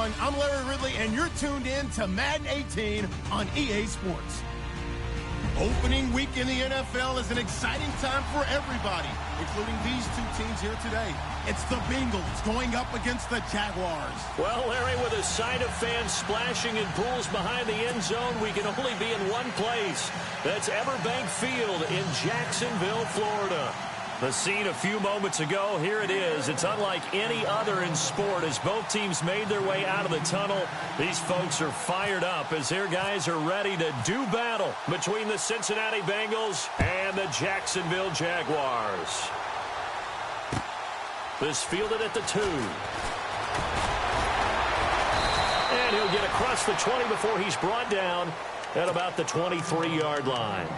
everyone. I'm Larry Ridley, and you're tuned in to Madden 18 on EA Sports. Opening week in the NFL is an exciting time for everybody, including these two teams here today. It's the Bengals going up against the Jaguars. Well, Larry, with a sight of fans splashing in pools behind the end zone, we can only be in one place. That's Everbank Field in Jacksonville, Florida. The scene a few moments ago, here it is. It's unlike any other in sport as both teams made their way out of the tunnel. These folks are fired up as their guys are ready to do battle between the Cincinnati Bengals and the Jacksonville Jaguars. This fielded at the 2. And he'll get across the 20 before he's brought down at about the 23-yard line.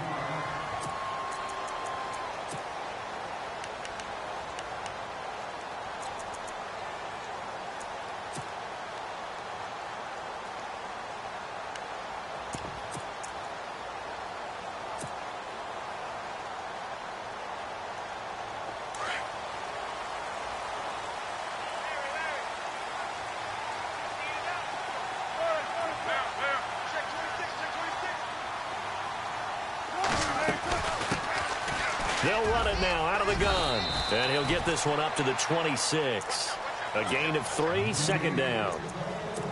They'll run it now out of the gun. And he'll get this one up to the 26. A gain of 3, second down.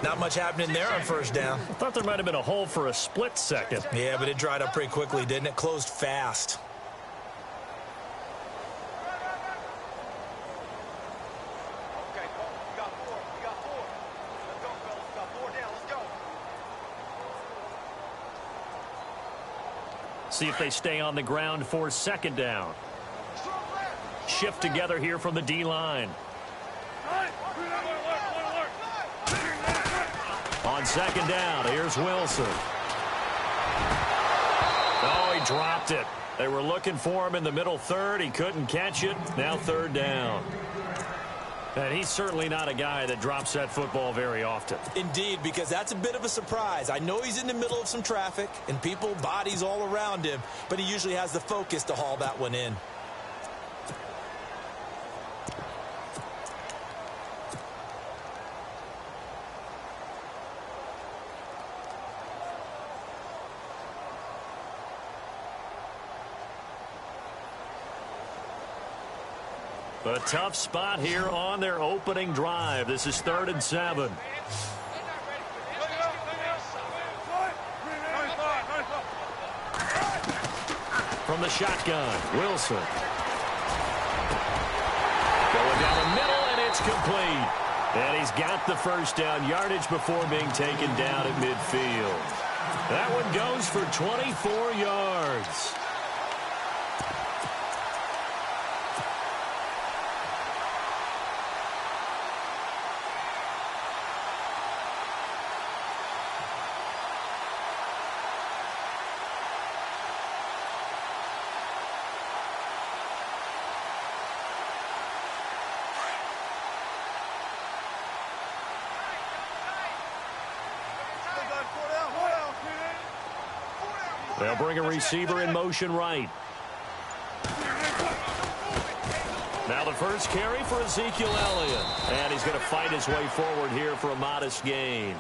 Not much happening there on first down. I thought there might have been a hole for a split second. Yeah, but it dried up pretty quickly, didn't it? Closed fast. See if they stay on the ground for second down. Shift together here from the D-line. On second down, here's Wilson. Oh, he dropped it. They were looking for him in the middle third. He couldn't catch it. Now third down. And he's certainly not a guy that drops that football very often. Indeed, because that's a bit of a surprise. I know he's in the middle of some traffic and people, bodies all around him, but he usually has the focus to haul that one in. A tough spot here on their opening drive. This is 3rd and 7. From the shotgun, Wilson. Going down the middle, and it's complete. And he's got the first down yardage before being taken down at midfield. That one goes for 24 yards. They'll bring a receiver in motion right. Now the first carry for Ezekiel Elliott. And he's going to fight his way forward here for a modest gain.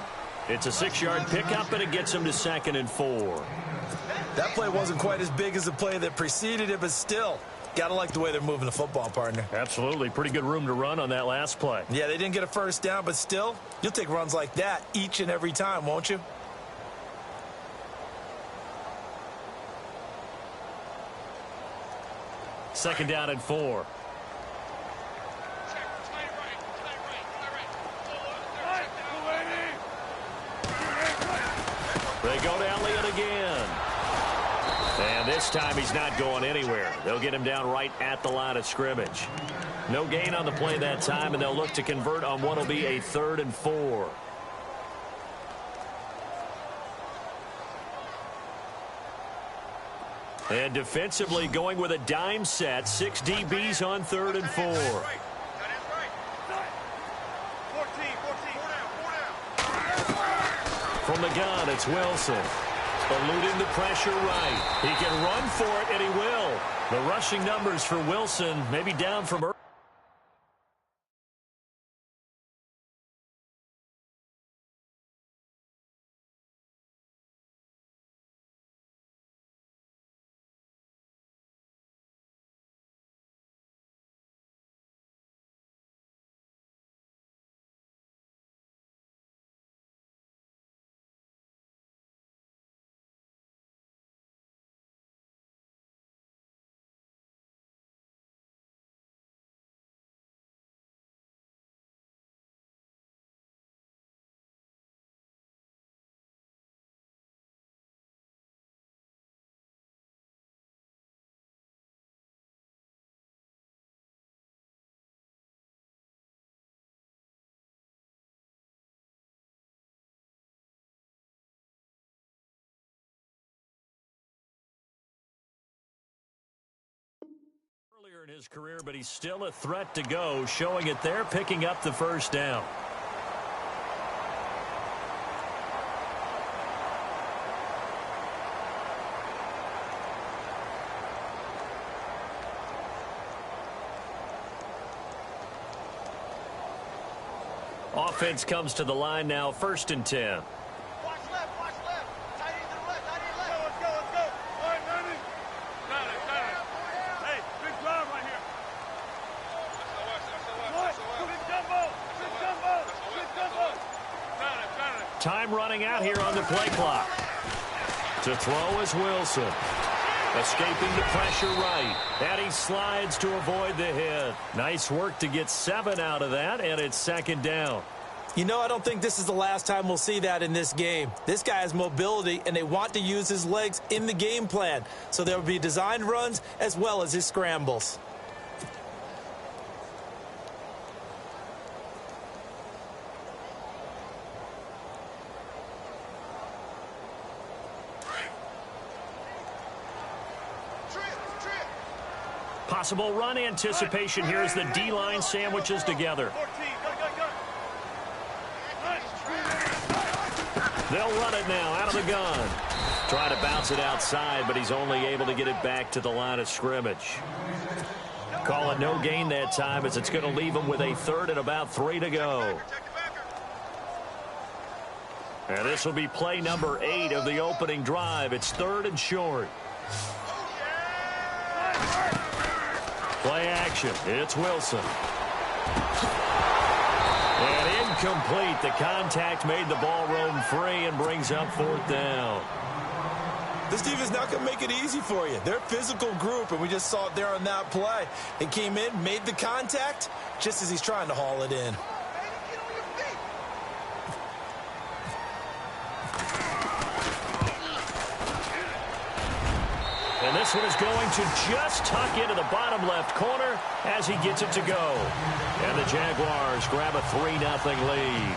It's a 6-yard pickup, and it gets him to 2nd and 4. That play wasn't quite as big as the play that preceded it, but still, got to like the way they're moving the football, partner. Absolutely. Pretty good room to run on that last play. Yeah, they didn't get a first down, but still, you'll take runs like that each and every time, won't you? Second down and 4. They go to Elliott again. And this time he's not going anywhere. They'll get him down right at the line of scrimmage. No gain on the play that time, and they'll look to convert on what will be a 3rd and 4. And defensively going with a dime set. 6 DBs on 3rd and 4. From the gun, it's Wilson. Eluding the pressure right. He can run for it, and he will. The rushing numbers for Wilson maybe down from early. in his career, but he's still a threat to go, showing it there, picking up the first down. Offense comes to the line now, 1st and 10. Watch left, watch left. Tight end to the left, tight end left. Let's go, let's go. All right, Manny. Got it. Hey, big drive right here. Big jumbo. Got it. Time running out here on the play clock. To throw is Wilson. Escaping the pressure right. And he slides to avoid the hit. Nice work to get 7 out of that, and it's 2nd down. You know, I don't think this is the last time we'll see that in this game. This guy has mobility, and they want to use his legs in the game plan. So there will be designed runs as well as his scrambles. Possible run anticipation here as the D-line sandwiches together. 14, go. They'll run it now out of the gun. Trying to bounce it outside, but he's only able to get it back to the line of scrimmage. Call it no gain that time as it's going to leave him with a 3rd and about 3 to go. And this will be play number 8 of the opening drive. It's 3rd and short. Play action. It's Wilson. And incomplete. The contact made the ball roam free and brings up 4th down. This defense not going to make it easy for you. They're a physical group, and we just saw it there on that play. They came in, made the contact, just as he's trying to haul it in. And this one is going to just tuck into the bottom left corner as he gets it to go. And the Jaguars grab a 3-0 lead.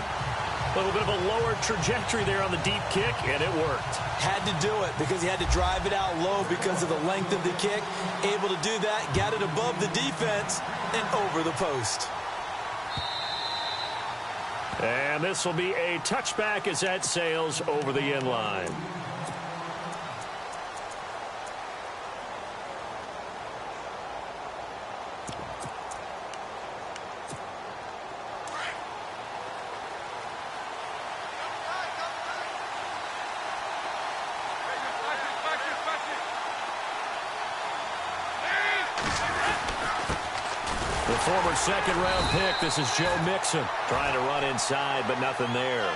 A little bit of a lower trajectory there on the deep kick, and it worked. Had to do it because he had to drive it out low because of the length of the kick. Able to do that, got it above the defense and over the post. And this will be a touchback as that sails over the end line. Former 2nd-round pick, this is Joe Mixon. Trying to run inside, but nothing there.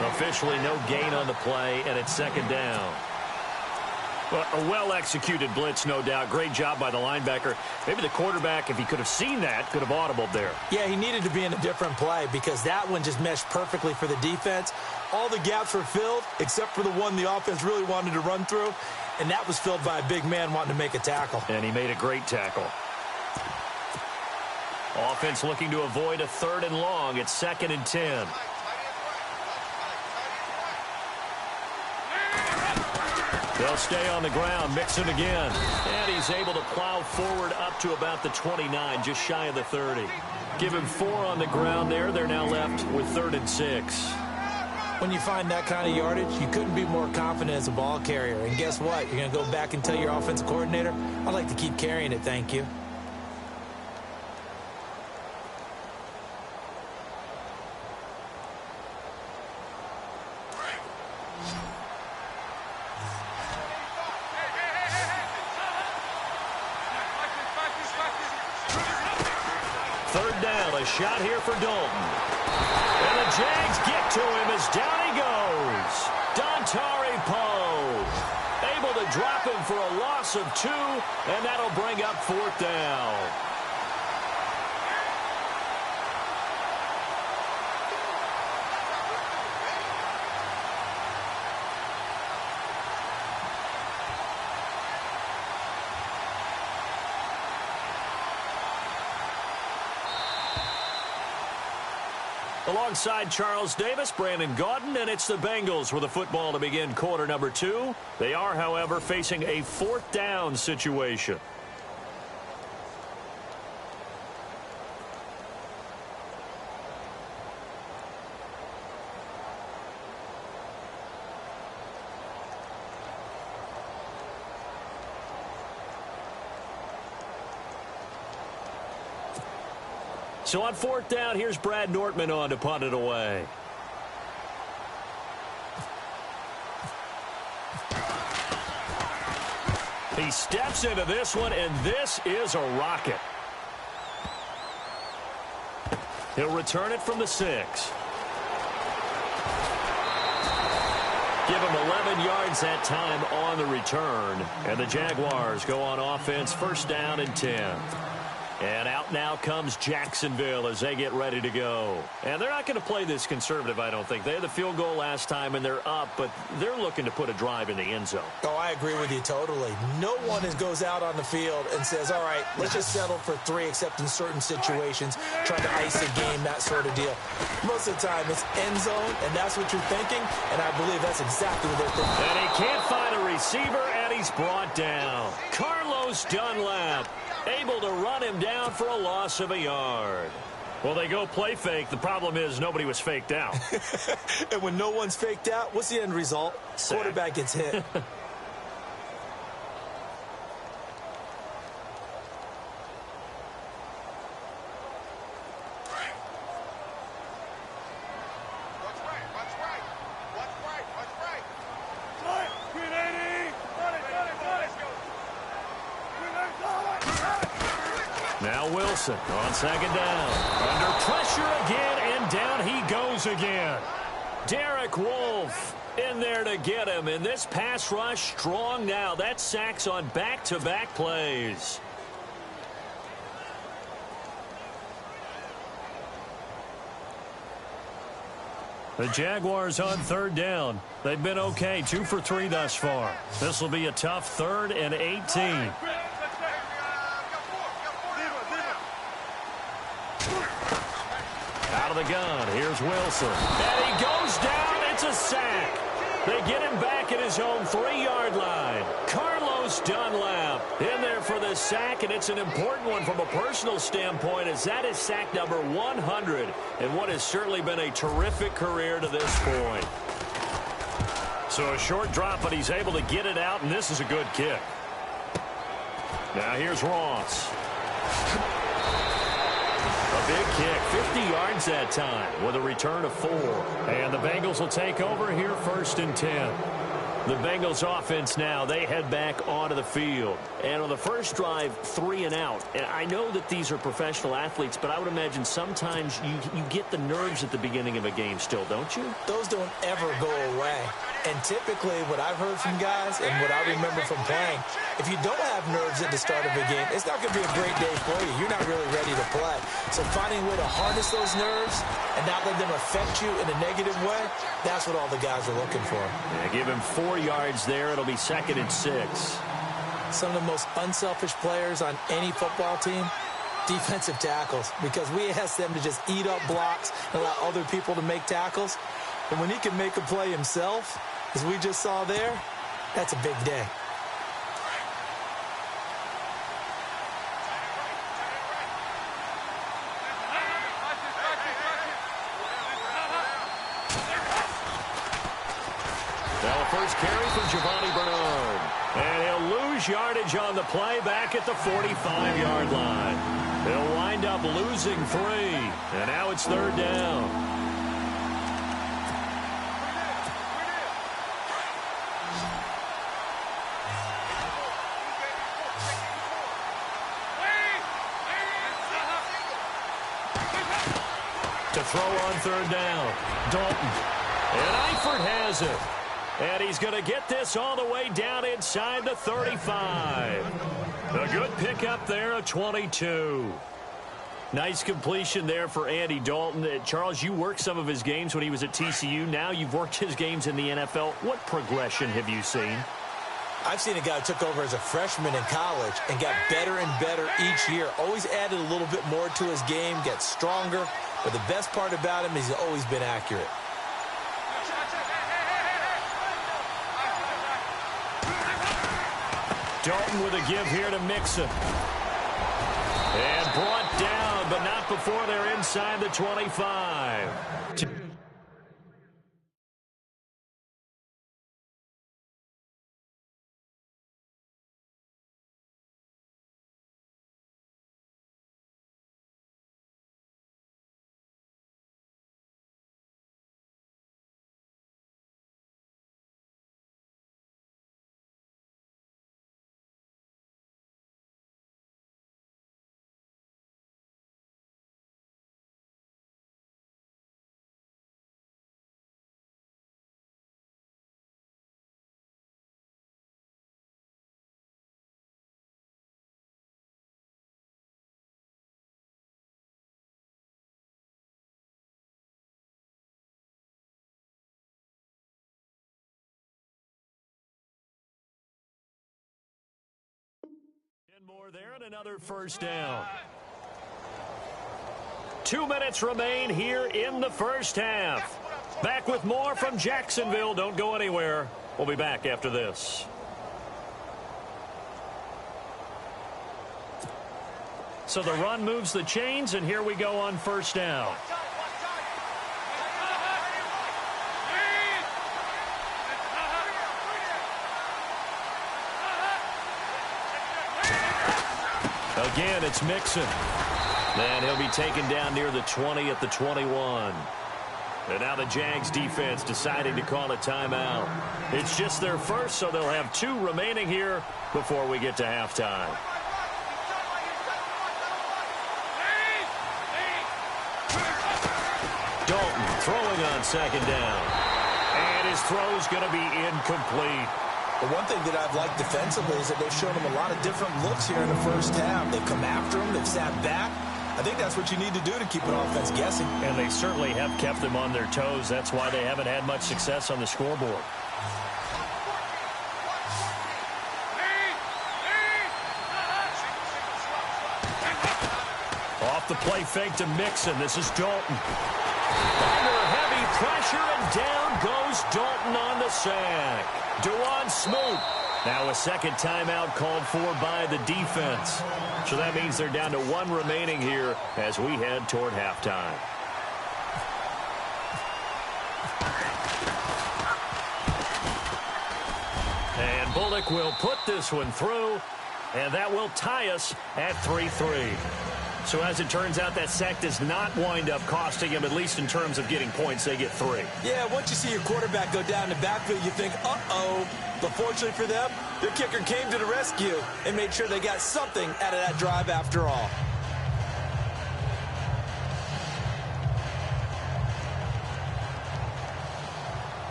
Officially no gain on the play, and it's 2nd down. Well, a well-executed blitz, no doubt. Great job by the linebacker. Maybe the quarterback, if he could have seen that, could have audibled there. Yeah, he needed to be in a different play because that one just meshed perfectly for the defense. All the gaps were filled except for the one the offense really wanted to run through, and that was filled by a big man wanting to make a tackle. And he made a great tackle. Offense looking to avoid a 3rd and long. It's 2nd and 10. They'll stay on the ground. Mixon again. And he's able to plow forward up to about the 29, just shy of the 30. Give him 4 on the ground there. They're now left with 3rd and 6. When you find that kind of yardage, you couldn't be more confident as a ball carrier. And guess what? You're going to go back and tell your offensive coordinator, I'd like to keep carrying it, thank you. Shot here for Dalton. And the Jags get to him as down he goes. Dontari Poe able to drop him for a loss of 2, and that'll bring up 4th down. Alongside Charles Davis, Brandon Gaudin, and it's the Bengals with the football to begin quarter number 2. They are, however, facing a 4th down situation. So on fourth down, here's Brad Nortman on to punt it away. He steps into this one, and this is a rocket. He'll return it from the 6. Give him 11 yards that time on the return. And the Jaguars go on offense, first down and 10. And out now comes Jacksonville as they get ready to go. And they're not going to play this conservative, I don't think. They had the field goal last time, and they're up, but they're looking to put a drive in the end zone. Oh, I agree with you totally. No one goes out on the field and says, all right, let's just settle for 3, except in certain situations, trying to ice a game, that sort of deal. Most of the time, it's end zone, and that's what you're thinking, and I believe that's exactly what they're thinking. And he can't find a receiver, and he's brought down. Carlos Dunlap able to run him down for a loss of a yard. Well, they go play fake. The problem is nobody was faked out. And when no one's faked out, what's the end result? Sack. Quarterback gets hit. Now Wilson on second down. Under pressure again, and down he goes again. Derek Wolfe in there to get him. And this pass rush strong now. That's sacks on back-to-back plays. The Jaguars on third down. They've been okay, 2 for 3 thus far. This will be a tough 3rd and 18. Out of the gun, here's Wilson. And he goes down, it's a sack. They get him back at his own 3-yard line. Carlos Dunlap in there for the sack, and it's an important one from a personal standpoint, as that is sack number 100 in what has certainly been a terrific career to this point. So a short drop, but he's able to get it out, and this is a good kick. Now here's Ross. A big kick, 50 yards that time with a return of 4. And the Bengals will take over here, 1st and 10. The Bengals offense now, they head back onto the field. And on the first drive, 3 and out. And I know that these are professional athletes, but I would imagine sometimes you get the nerves at the beginning of a game still, don't you? Those don't ever go away. And typically what I've heard from guys and what I remember from playing, if you don't have nerves at the start of a game, it's not going to be a great day for you. You're not really ready to play. So finding a way to harness those nerves and not let them affect you in a negative way, that's what all the guys are looking for. Yeah, give him 4 yards there. It'll be 2nd and 6. Some of the most unselfish players on any football team, defensive tackles, because we ask them to just eat up blocks and allow other people to make tackles. And when he can make a play himself, as we just saw there, that's a big day. Now a first carry from Giovanni Bernard. And he'll lose yardage on the play back at the 45-yard line. They'll wind up losing 3. And now it's 3rd down. To throw on 3rd down. Dalton. And Eifert has it. And he's going to get this all the way down inside the 35. A good pickup there, a 22. Nice completion there for Andy Dalton. Charles, you worked some of his games when he was at TCU. Now you've worked his games in the NFL. What progression have you seen? I've seen a guy who took over as a freshman in college and got better and better each year. Always added a little bit more to his game, gets stronger. But the best part about him is he's always been accurate. Dalton with a give here to Mixon. And brought down, but not before they're inside the 25. more there and another first down. 2 minutes remain here in the first half. Back with more from Jacksonville. Don't go anywhere. We'll be back after this. So the run moves the chains, and here we go on first down. Again, it's Mixon. And he'll be taken down near the 20 at the 21. And now the Jags defense deciding to call a timeout. It's just their first, so they'll have 2 remaining here before we get to halftime. Dalton throwing on second down. And his throw's going to be incomplete. The one thing that I've liked defensively is that they've shown him a lot of different looks here in the first half. They've come after him. They've sat back. I think that's what you need to do to keep an offense guessing. And they certainly have kept them on their toes. That's why they haven't had much success on the scoreboard. Off the play fake to Mixon. This is Dalton. Under heavy pressure, and down goes Dalton on the sack. Dewan Smoot. Now a second timeout called for by the defense. So that means they're down to 1 remaining here as we head toward halftime. And Bullock will put this one through, and that will tie us at 3-3. So as it turns out, that sack does not wind up costing him, at least in terms of getting points. They get 3. Yeah, once you see your quarterback go down the backfield, you think, uh-oh. But fortunately for them, their kicker came to the rescue and made sure they got something out of that drive after all.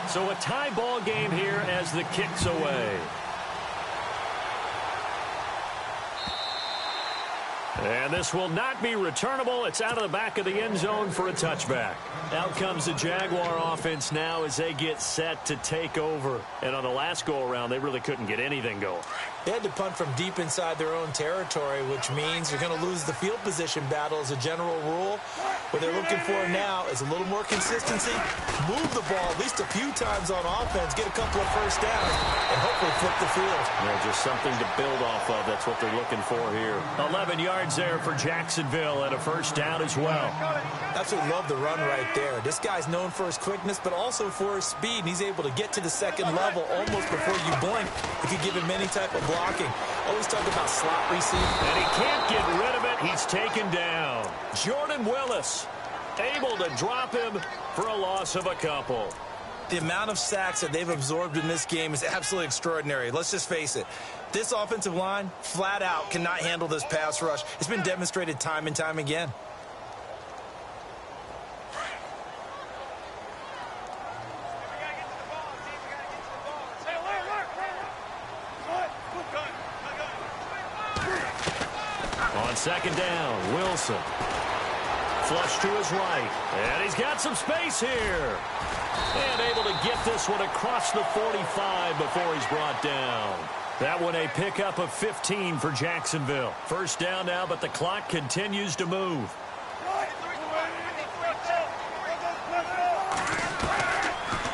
So a tie ball game here as the kick's away. And this will not be returnable. It's out of the back of the end zone for a touchback. Out comes the Jaguar offense now as they get set to take over. And on the last go-around, they really couldn't get anything going. They had to punt from deep inside their own territory, which means you're going to lose the field position battle as a general rule. What they're looking for now is a little more consistency, move the ball at least a few times on offense, get a couple of first downs, and hopefully flip the field. Yeah, just something to build off of. That's what they're looking for here. 11 yards there for Jacksonville and a first down as well. Absolutely love the run right there. This guy's known for his quickness, but also for his speed. And he's able to get to the second level almost before you blink if you give him any type of blocking. Always talk about slot receiving. And he can't get rid of it. He's taken down. Jordan Willis able to drop him for a loss of a couple. The amount of sacks that they've absorbed in this game is absolutely extraordinary. Let's just face it. This offensive line, flat out, cannot handle this pass rush. It's been demonstrated time and time again. On second down, Wilson. Flush to his right. And he's got some space here. And able to get this one across the 45 before he's brought down. That one a pickup of 15 for Jacksonville. First down now, but the clock continues to move.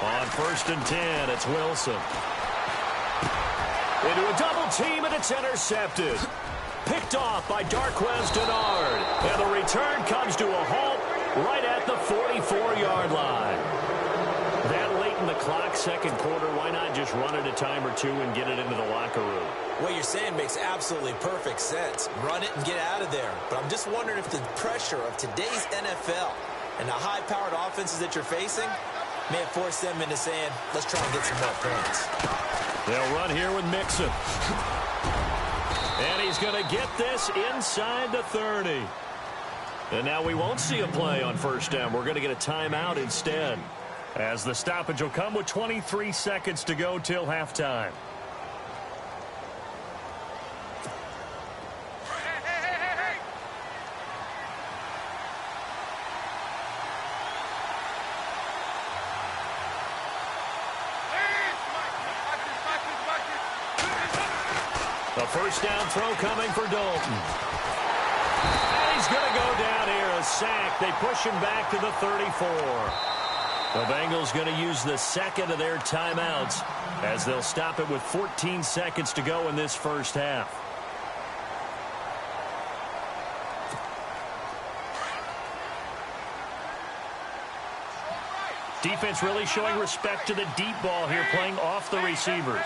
On first and 10, it's Wilson. Into a double team, and it's intercepted. Picked off by Darquez Denard. And the return comes to a halt right at the 44-yard line. That late in the clock, second quarter, why not just run it a time or two and get it into the locker room? What you're saying makes absolutely perfect sense. Run it and get out of there. But I'm just wondering if the pressure of today's NFL and the high-powered offenses that you're facing may have forced them into saying, let's try and get some more points. They'll run here with Mixon. And he's going to get this inside the 30. And now we won't see a play on first down. We're going to get a timeout instead, as the stoppage will come with 23 seconds to go till halftime. A first down throw coming for Dalton. And he's going to go down here, a sack. They push him back to the 34. The Bengals going to use the second of their timeouts as they'll stop it with 14 seconds to go in this first half. Defense really showing respect to the deep ball here, playing off the receivers.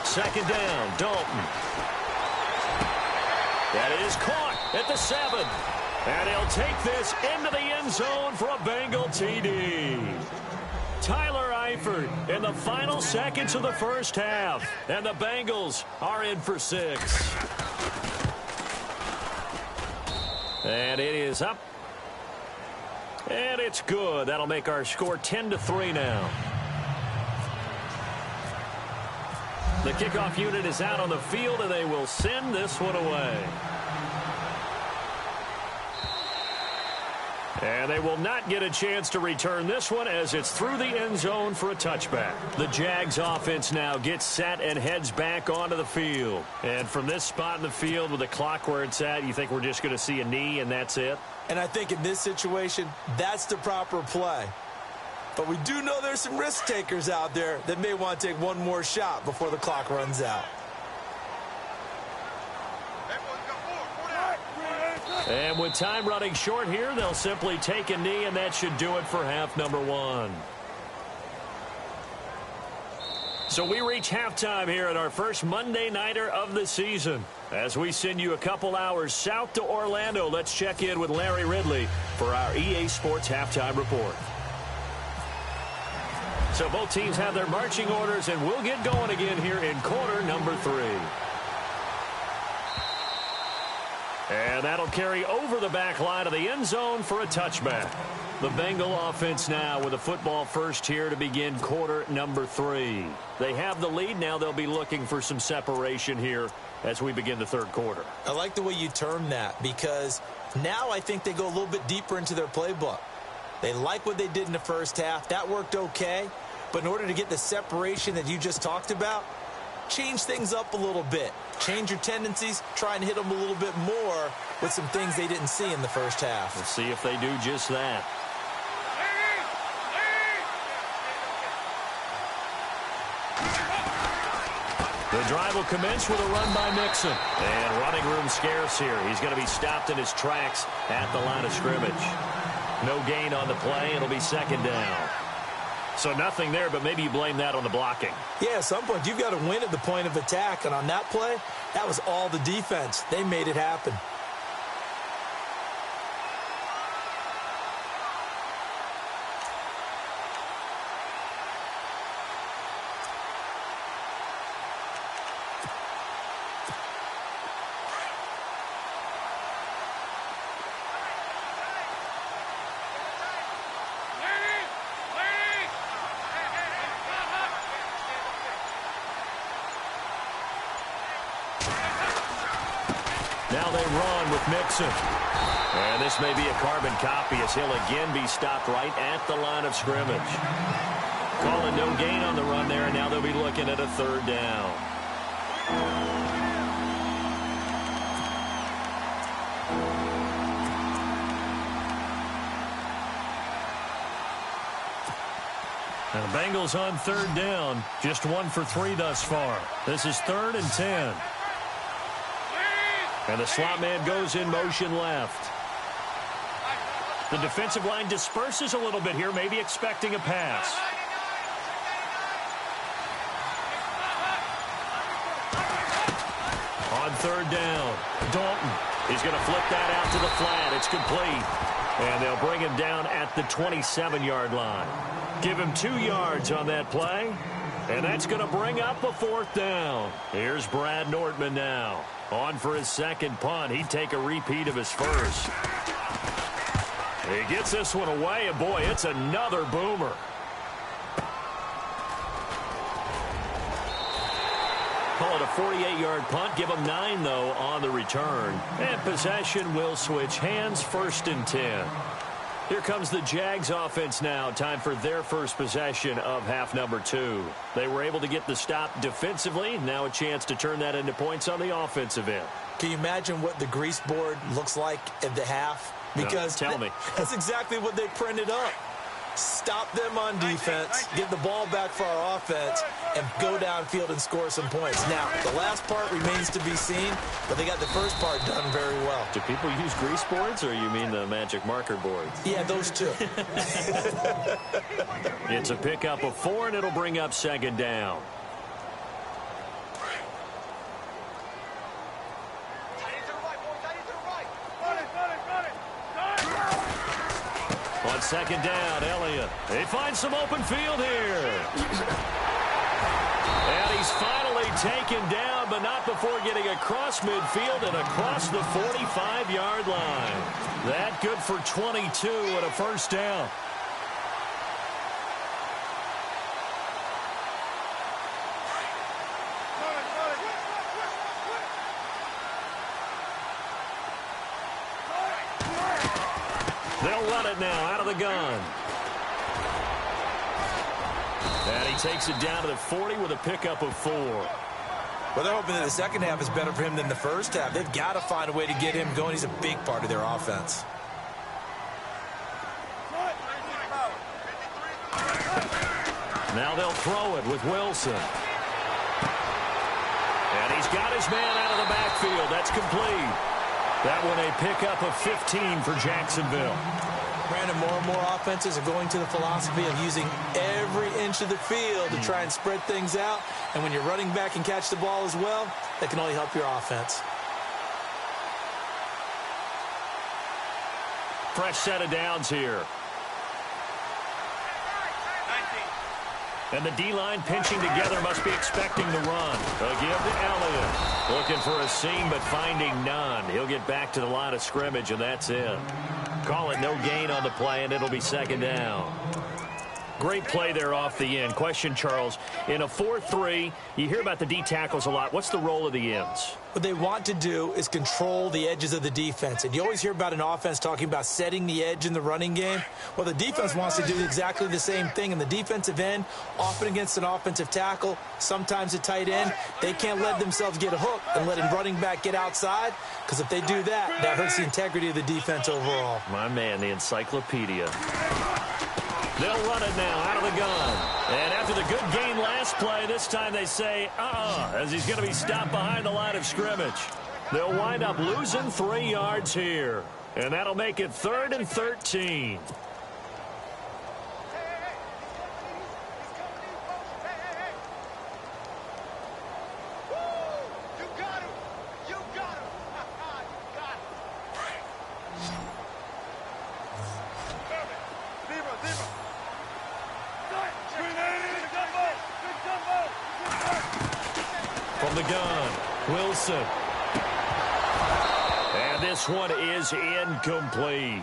Second down, Dalton. That is caught at the 7. And he'll take this into the end zone for a Bengal TD. Tyler Eifert in the final seconds of the first half. And the Bengals are in for 6. And it is up. And it's good. That'll make our score 10-3 now. The kickoff unit is out on the field, and they will send this one away. And they will not get a chance to return this one as it's through the end zone for a touchback. The Jags offense now gets set and heads back onto the field. And from this spot in the field with the clock where it's at, you think we're just going to see a knee and that's it? And I think in this situation, that's the proper play. But we do know there's some risk takers out there that may want to take one more shot before the clock runs out. And with time running short here, they'll simply take a knee, and that should do it for half number 1. So we reach halftime here at our first Monday Nighter of the season. As we send you a couple hours south to Orlando, let's check in with Larry Ridley for our EA Sports Halftime Report. So both teams have their marching orders, and we'll get going again here in quarter number 3. And that'll carry over the back line of the end zone for a touchback. The Bengal offense now with a football first here to begin quarter number 3. They have the lead. Now they'll be looking for some separation here as we begin the third quarter. I like the way you term that because now I think they go a little bit deeper into their playbook. They like what they did in the first half. That worked okay. But in order to get the separation that you just talked about, change things up a little bit. Change your tendencies. Try and hit them a little bit more with some things they didn't see in the first half. We'll see if they do just that. The drive will commence with a run by Mixon. And running room scarce here. He's going to be stopped in his tracks at the line of scrimmage. No gain on the play. It'll be second down. So nothing there, but maybe you blame that on the blocking. Yeah, at some point you've got to win at the point of attack. And on that play, that was all the defense. They made it happen. Now they run with Mixon. And this may be a carbon copy as he'll again be stopped right at the line of scrimmage. Calling no gain on the run there, and now they'll be looking at a third down. And the Bengals on third down, just 1 for 3 thus far. This is 3rd and 10. And the slot man goes in motion left. The defensive line disperses a little bit here, maybe expecting a pass. On third down, Dalton. He's going to flip that out to the flat. It's complete. And they'll bring him down at the 27-yard line. Give him 2 yards on that play. And that's going to bring up a 4th down. Here's Brad Nortman now. On for his second punt. He'd take a repeat of his first. He gets this one away, and boy, it's another boomer. Call it a 48-yard punt. Give him 9, though, on the return. And possession will switch hands, 1st and 10. Here comes the Jags offense now. Time for their first possession of half number 2. They were able to get the stop defensively. Now a chance to turn that into points on the offensive end. Can you imagine what the grease board looks like at the half? Because no, tell me. That's exactly what they printed up. Stop them on defense, get the ball back for our offense, and go downfield and score some points. Now, the last part remains to be seen, but they got the first part done very well. Do people use grease boards, or you mean the magic marker boards? Yeah, those two. It's a pickup of 4, and it'll bring up second down. On second down, Elliott. They find some open field here. And he's finally taken down, but not before getting across midfield and across the 45-yard line. That good for 22 and a first down. They'll run it now out of the gun. And he takes it down to the 40 with a pickup of 4. Well, they're hoping that the second half is better for him than the first half. They've got to find a way to get him going. He's a big part of their offense. Now they'll throw it with Wilson. And he's got his man out of the backfield. That's complete. That one a pickup of 15 for Jacksonville. Brandon, more and more offenses are going to the philosophy of using every inch of the field to try and spread things out. And when you're running back and catch the ball as well, that can only help your offense. Fresh set of downs here. And the D-line pinching together, must be expecting the run. A give to Elliott. Looking for a seam, but finding none. He'll get back to the line of scrimmage, and that's it. Call it no gain on the play, and it'll be second down. Great play there off the end. Question, Charles, in a 4-3, you hear about the D tackles a lot. What's the role of the ends? What they want to do is control the edges of the defense. And you always hear about an offense talking about setting the edge in the running game. Well, the defense wants to do exactly the same thing. And the defensive end, often against an offensive tackle, sometimes a tight end, they can't let themselves get hooked and let a running back get outside. Because if they do that, that hurts the integrity of the defense overall. My man, the encyclopedia. They'll run it now out of the gun. And after the good game last play, this time they say, as he's going to be stopped behind the line of scrimmage. They'll wind up losing 3 yards here. And that'll make it 3rd and 13. From the gun, Wilson. And this one is incomplete.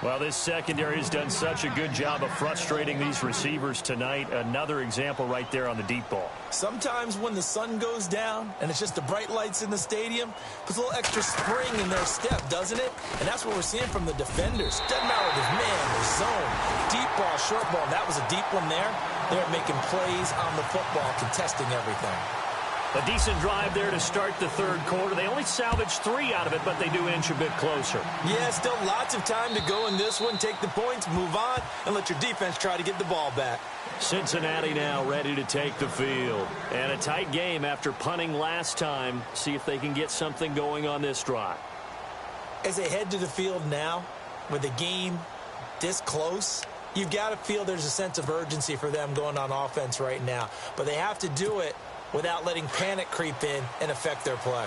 Well, this secondary has done such a good job of frustrating these receivers tonight. Another example right there on the deep ball. Sometimes when the sun goes down and it's just the bright lights in the stadium, puts a little extra spring in their step, doesn't it? And that's what we're seeing from the defenders. Doesn't matter if it's man or zone, deep ball, short ball. That was a deep one there. They're making plays on the football, contesting everything. A decent drive there to start the third quarter. They only salvaged 3 out of it, but they do inch a bit closer. Yeah, still lots of time to go in this one. Take the points, move on, and let your defense try to get the ball back. Cincinnati now ready to take the field. And a tight game after punting last time. See if they can get something going on this drive. As they head to the field now, with the game this close, you've got to feel there's a sense of urgency for them going on offense right now. But they have to do it without letting panic creep in and affect their play.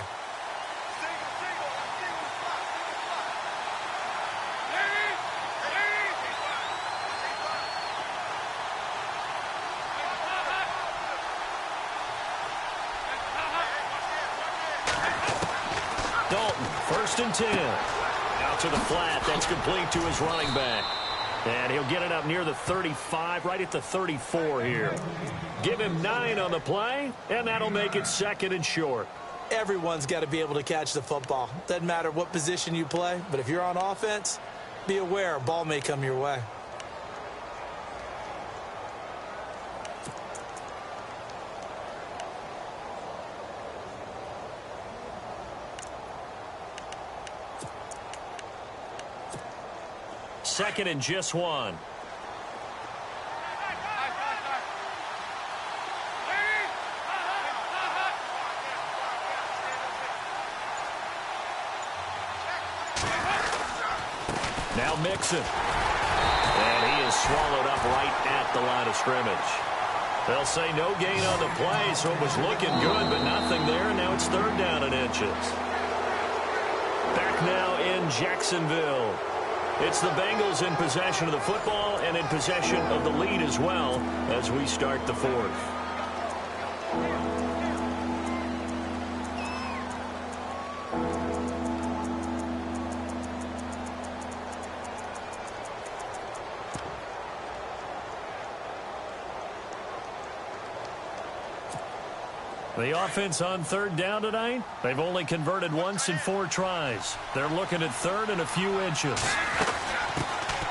Dalton, 1st and 10. Out to the flat. That's complete to his running back. And he'll get it up near the 35, right at the 34 here. Give him 9 on the play, and that'll make it 2nd and short. Everyone's got to be able to catch the football. Doesn't matter what position you play, but if you're on offense, Be aware, a ball may come your way. Second and just one. Now Mixon. And he is swallowed up right at the line of scrimmage. They'll say no gain on the play, so it was looking good, but nothing there, and now it's third down and inches. Back now in Jacksonville. It's the Bengals in possession of the football and in possession of the lead as well as we start the fourth. The offense on third down tonight, they've only converted once in 4 tries. They're looking at third and a few inches.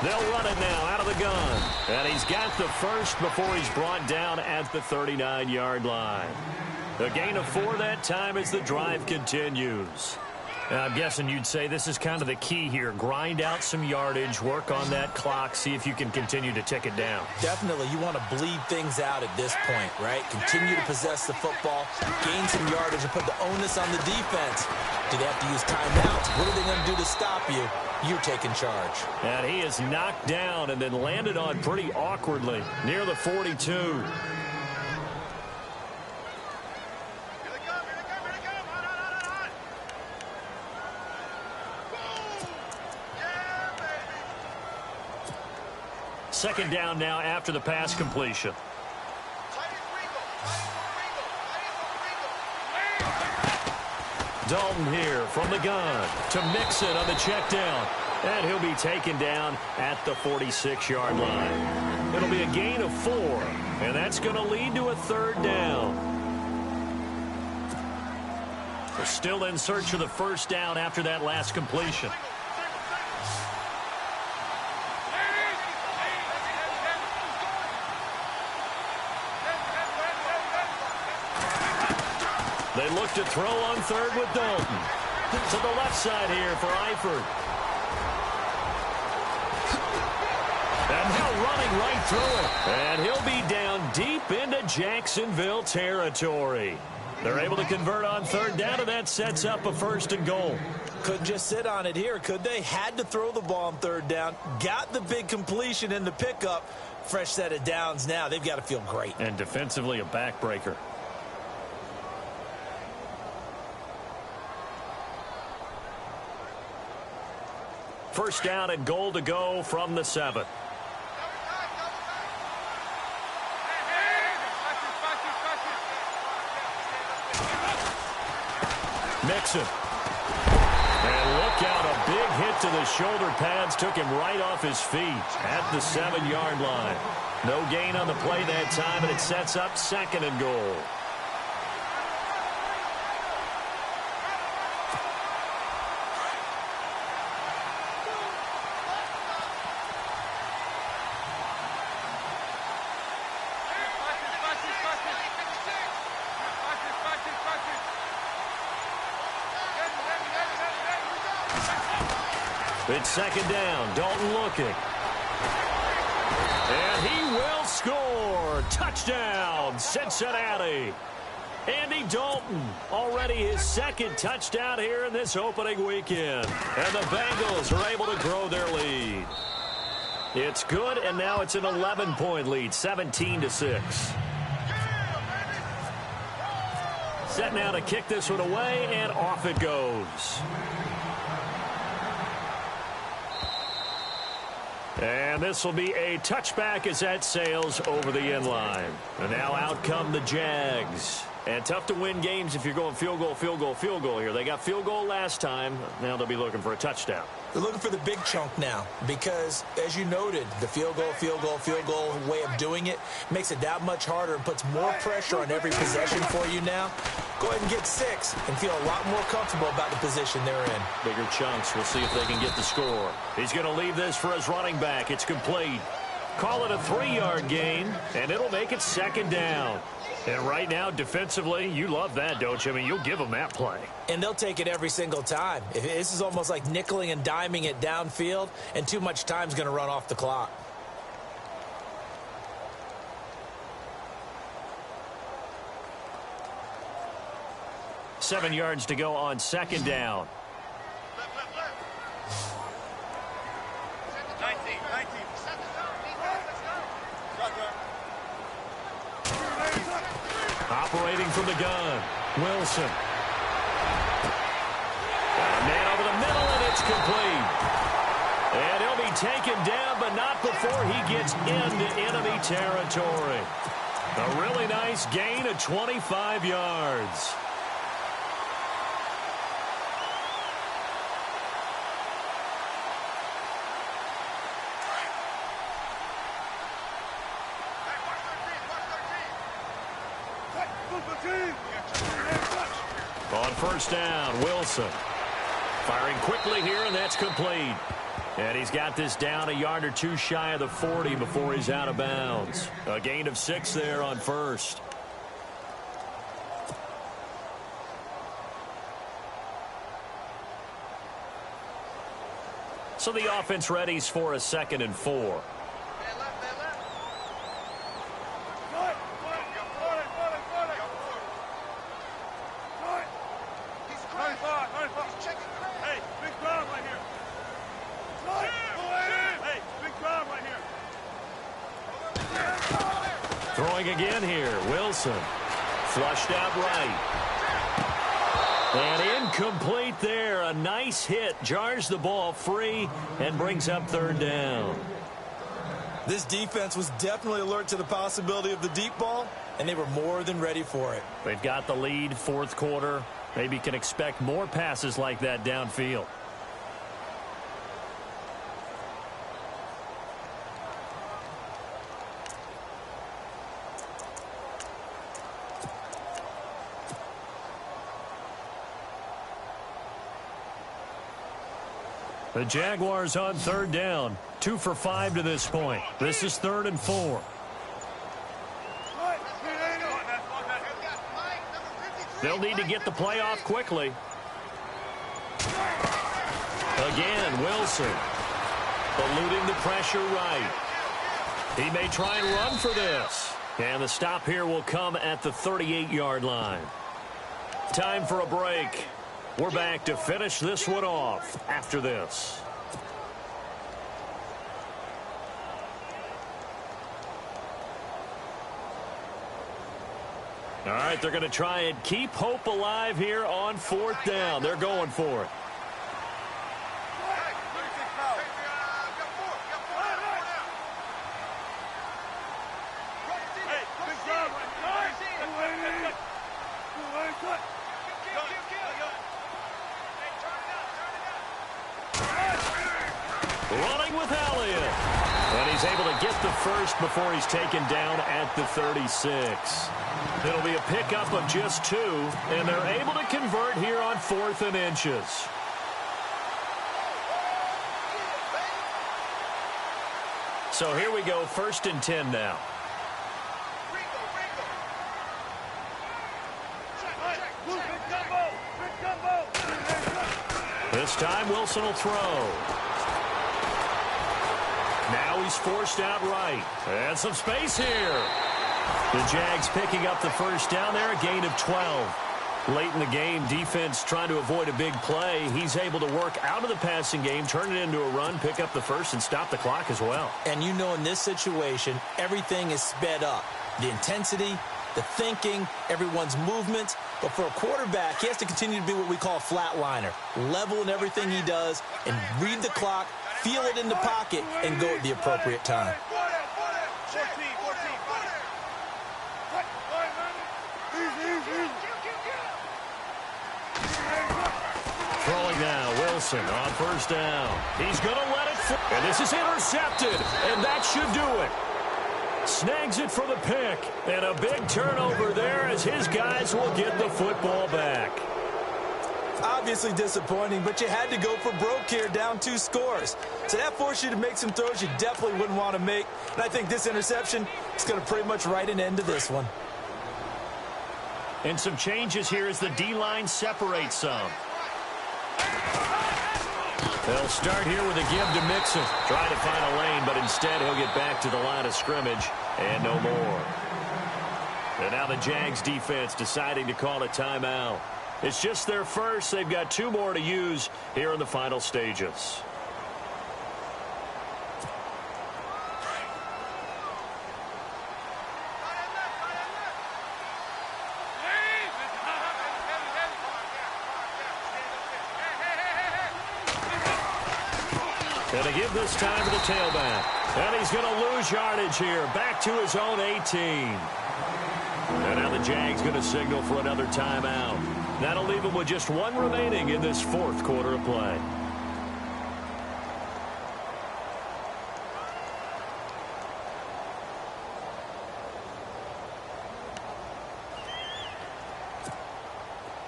They'll run it now out of the gun. And he's got the first before he's brought down at the 39-yard line. A gain of 4 that time as the drive continues. I'm guessing you'd say this is kind of the key here. Grind out some yardage, work on that clock, see if you can continue to tick it down. Definitely. You want to bleed things out at this point, right? Continue to possess the football, gain some yardage, and put the onus on the defense. Do they have to use timeouts? What are they going to do to stop you? You're taking charge. And he is knocked down and then landed on pretty awkwardly near the 42. Second down now after the pass completion. Dalton here from the gun to Mixon on the check down. And he'll be taken down at the 46-yard line. It'll be a gain of 4, and that's going to lead to a third down. We're still in search of the first down after that last completion. They look to throw on third with Dalton. To the left side here for Eifert. And now running right through it. And he'll be down deep into Jacksonville territory. They're able to convert on third down, and that sets up a first and goal. Couldn't just sit on it here, could they? Had to throw the ball on third down. Got the big completion in the pickup. Fresh set of downs now. They've got to feel great. And defensively a backbreaker. First down and goal to go from the 7. Mixon. And look out, a big hit to the shoulder pads. Took him right off his feet at the 7-yard line. No gain on the play that time, and it sets up second and goal. It's second down. Dalton looking. And he will score. Touchdown, Cincinnati. Andy Dalton, already his second touchdown here in this opening weekend. And the Bengals are able to grow their lead. It's good, and now it's an 11-point lead, 17-6. Set now to kick this one away, and off it goes. And this will be a touchback as that sails over the end line. And now out come the Jags. And tough to win games if you're going field goal, field goal, field goal here. They got field goal last time. Now they'll be looking for a touchdown. They're looking for the big chunk now because, as you noted, the field goal, field goal, field goal way of doing it makes it that much harder and puts more pressure on every possession for you now. go ahead and get 6 and feel a lot more comfortable about the position they're in. Bigger chunks. We'll see if they can get the score. He's going to leave this for his running back. It's complete. Call it a 3-yard gain, and it'll make it 2nd down. And right now, defensively, you love that, don't you? I mean, you'll give them that play. And they'll take it every single time. This is almost like nickeling and diming it downfield, and too much time's going to run off the clock. Seven yards to go on 2nd down. 19. Operating from the gun, Wilson. Got a man over the middle, and it's complete. And he'll be taken down, but not before he gets into enemy territory. A really nice gain of 25 yards. On 1st down, Wilson. Firing quickly here, and that's complete. And he's got this down a yard or 2 shy of the 40 before he's out of bounds. A gain of 6 there on 1st. So the offense readies for a 2nd and 4. Throwing again here, Wilson. Flushed out right. And incomplete there. A nice hit. Jars the ball free and brings up 3rd down. This defense was definitely alert to the possibility of the deep ball, and they were more than ready for it. They've got the lead, 4th quarter. Maybe can expect more passes like that downfield. The Jaguars on 3rd down. 2 for 5 to this point. This is 3rd and 4. They'll need to get the play off quickly. Again, Wilson. Eluding the pressure right. He may try and run for this. And the stop here will come at the 38-yard line. Time for a break. We're back to finish this one off after this. All right, they're going to try and keep hope alive here on 4th down. They're going for it. Running with Elliott. And he's able to get the first before he's taken down at the 36. It'll be a pickup of just 2, and they're able to convert here on 4th and inches. So here we go, 1st and 10 now. This time Wilson will throw. Now he's forced out right. And some space here. The Jags picking up the 1st down there, a gain of 12. Late in the game, defense trying to avoid a big play. He's able to work out of the passing game, turn it into a run, pick up the 1st, and stop the clock as well. And you know in this situation, everything is sped up. The intensity, the thinking, everyone's movement. But for a quarterback, he has to continue to be what we call a flatliner. Level in everything he does and read the clock, feel it in the pocket, and go at the appropriate time. Throwing now, Wilson on 1st down. He's going to let it fly. And this is intercepted, and that should do it. Snags it for the pick. And a big turnover there as his guys will get the football back. Obviously disappointing, but you had to go for broke here, down 2 scores. So that forced you to make some throws you definitely wouldn't want to make. And I think this interception is going to pretty much write an end to this one. And some changes here as the D-line separates some. They'll start here with a give to Mixon. Trying to find a lane, but instead he'll get back to the line of scrimmage and no more. And now the Jags defense deciding to call a timeout. It's just their first. They've got 2 more to use here in the final stages. Going to give this time to the tailback. And he's going to lose yardage here. Back to his own 18. And now the Jags going to signal for another timeout. That'll leave him with just 1 remaining in this 4th quarter of play.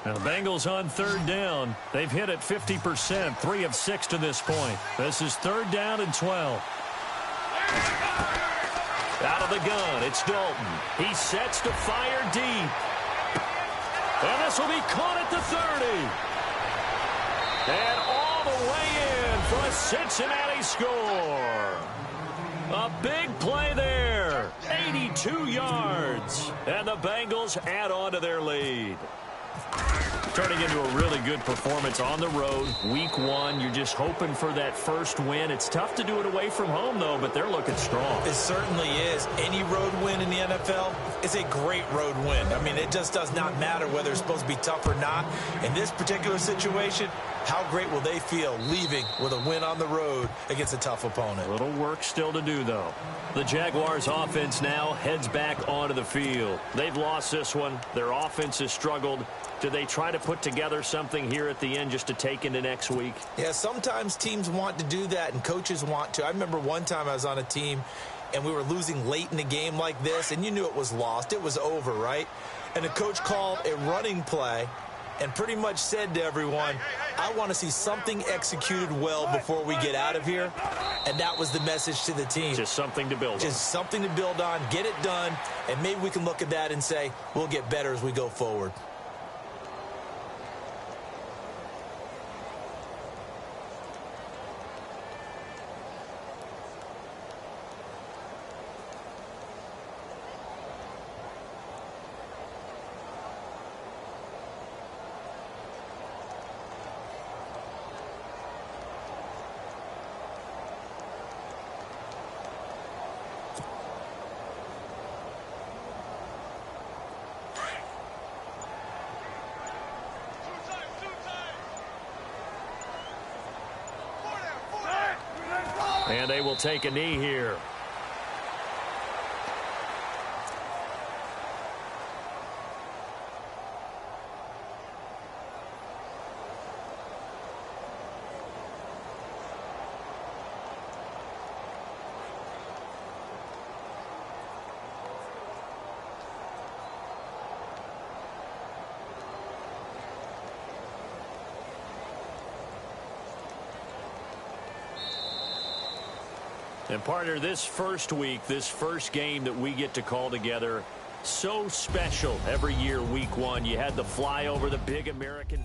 Now the Bengals on 3rd down. They've hit it 50%, 3 of 6 to this point. This is 3rd down and 12. Out of the gun, it's Dalton. He sets to fire deep. And this will be caught at the 30. And all the way in for a Cincinnati score. A big play there. 82 yards. And the Bengals add on to their lead. Turning into a really good performance on the road. Week 1, you're just hoping for that first win. It's tough to do it away from home, though, but they're looking strong. It certainly is. Any road win in the NFL is a great road win. I mean, it just does not matter whether it's supposed to be tough or not. In this particular situation, how great will they feel leaving with a win on the road against a tough opponent? A little work still to do, though. The Jaguars' offense now heads back onto the field. They've lost this one. Their offense has struggled. Do they try to put together something here at the end just to take into next week? Yeah, sometimes teams want to do that and coaches want to. I remember one time I was on a team and we were losing late in the game like this, and you knew it was lost. It was over, right? And the coach called a running play and pretty much said to everyone, I want to see something executed well before we get out of here. And that was the message to the team. Just something to build on. Just something to build on, get it done, and maybe we can look at that and say, we'll get better as we go forward. And they will take a knee here. And partner, this first week, this first game that we get to call together, so special every year, week 1. You had the fly over the big American...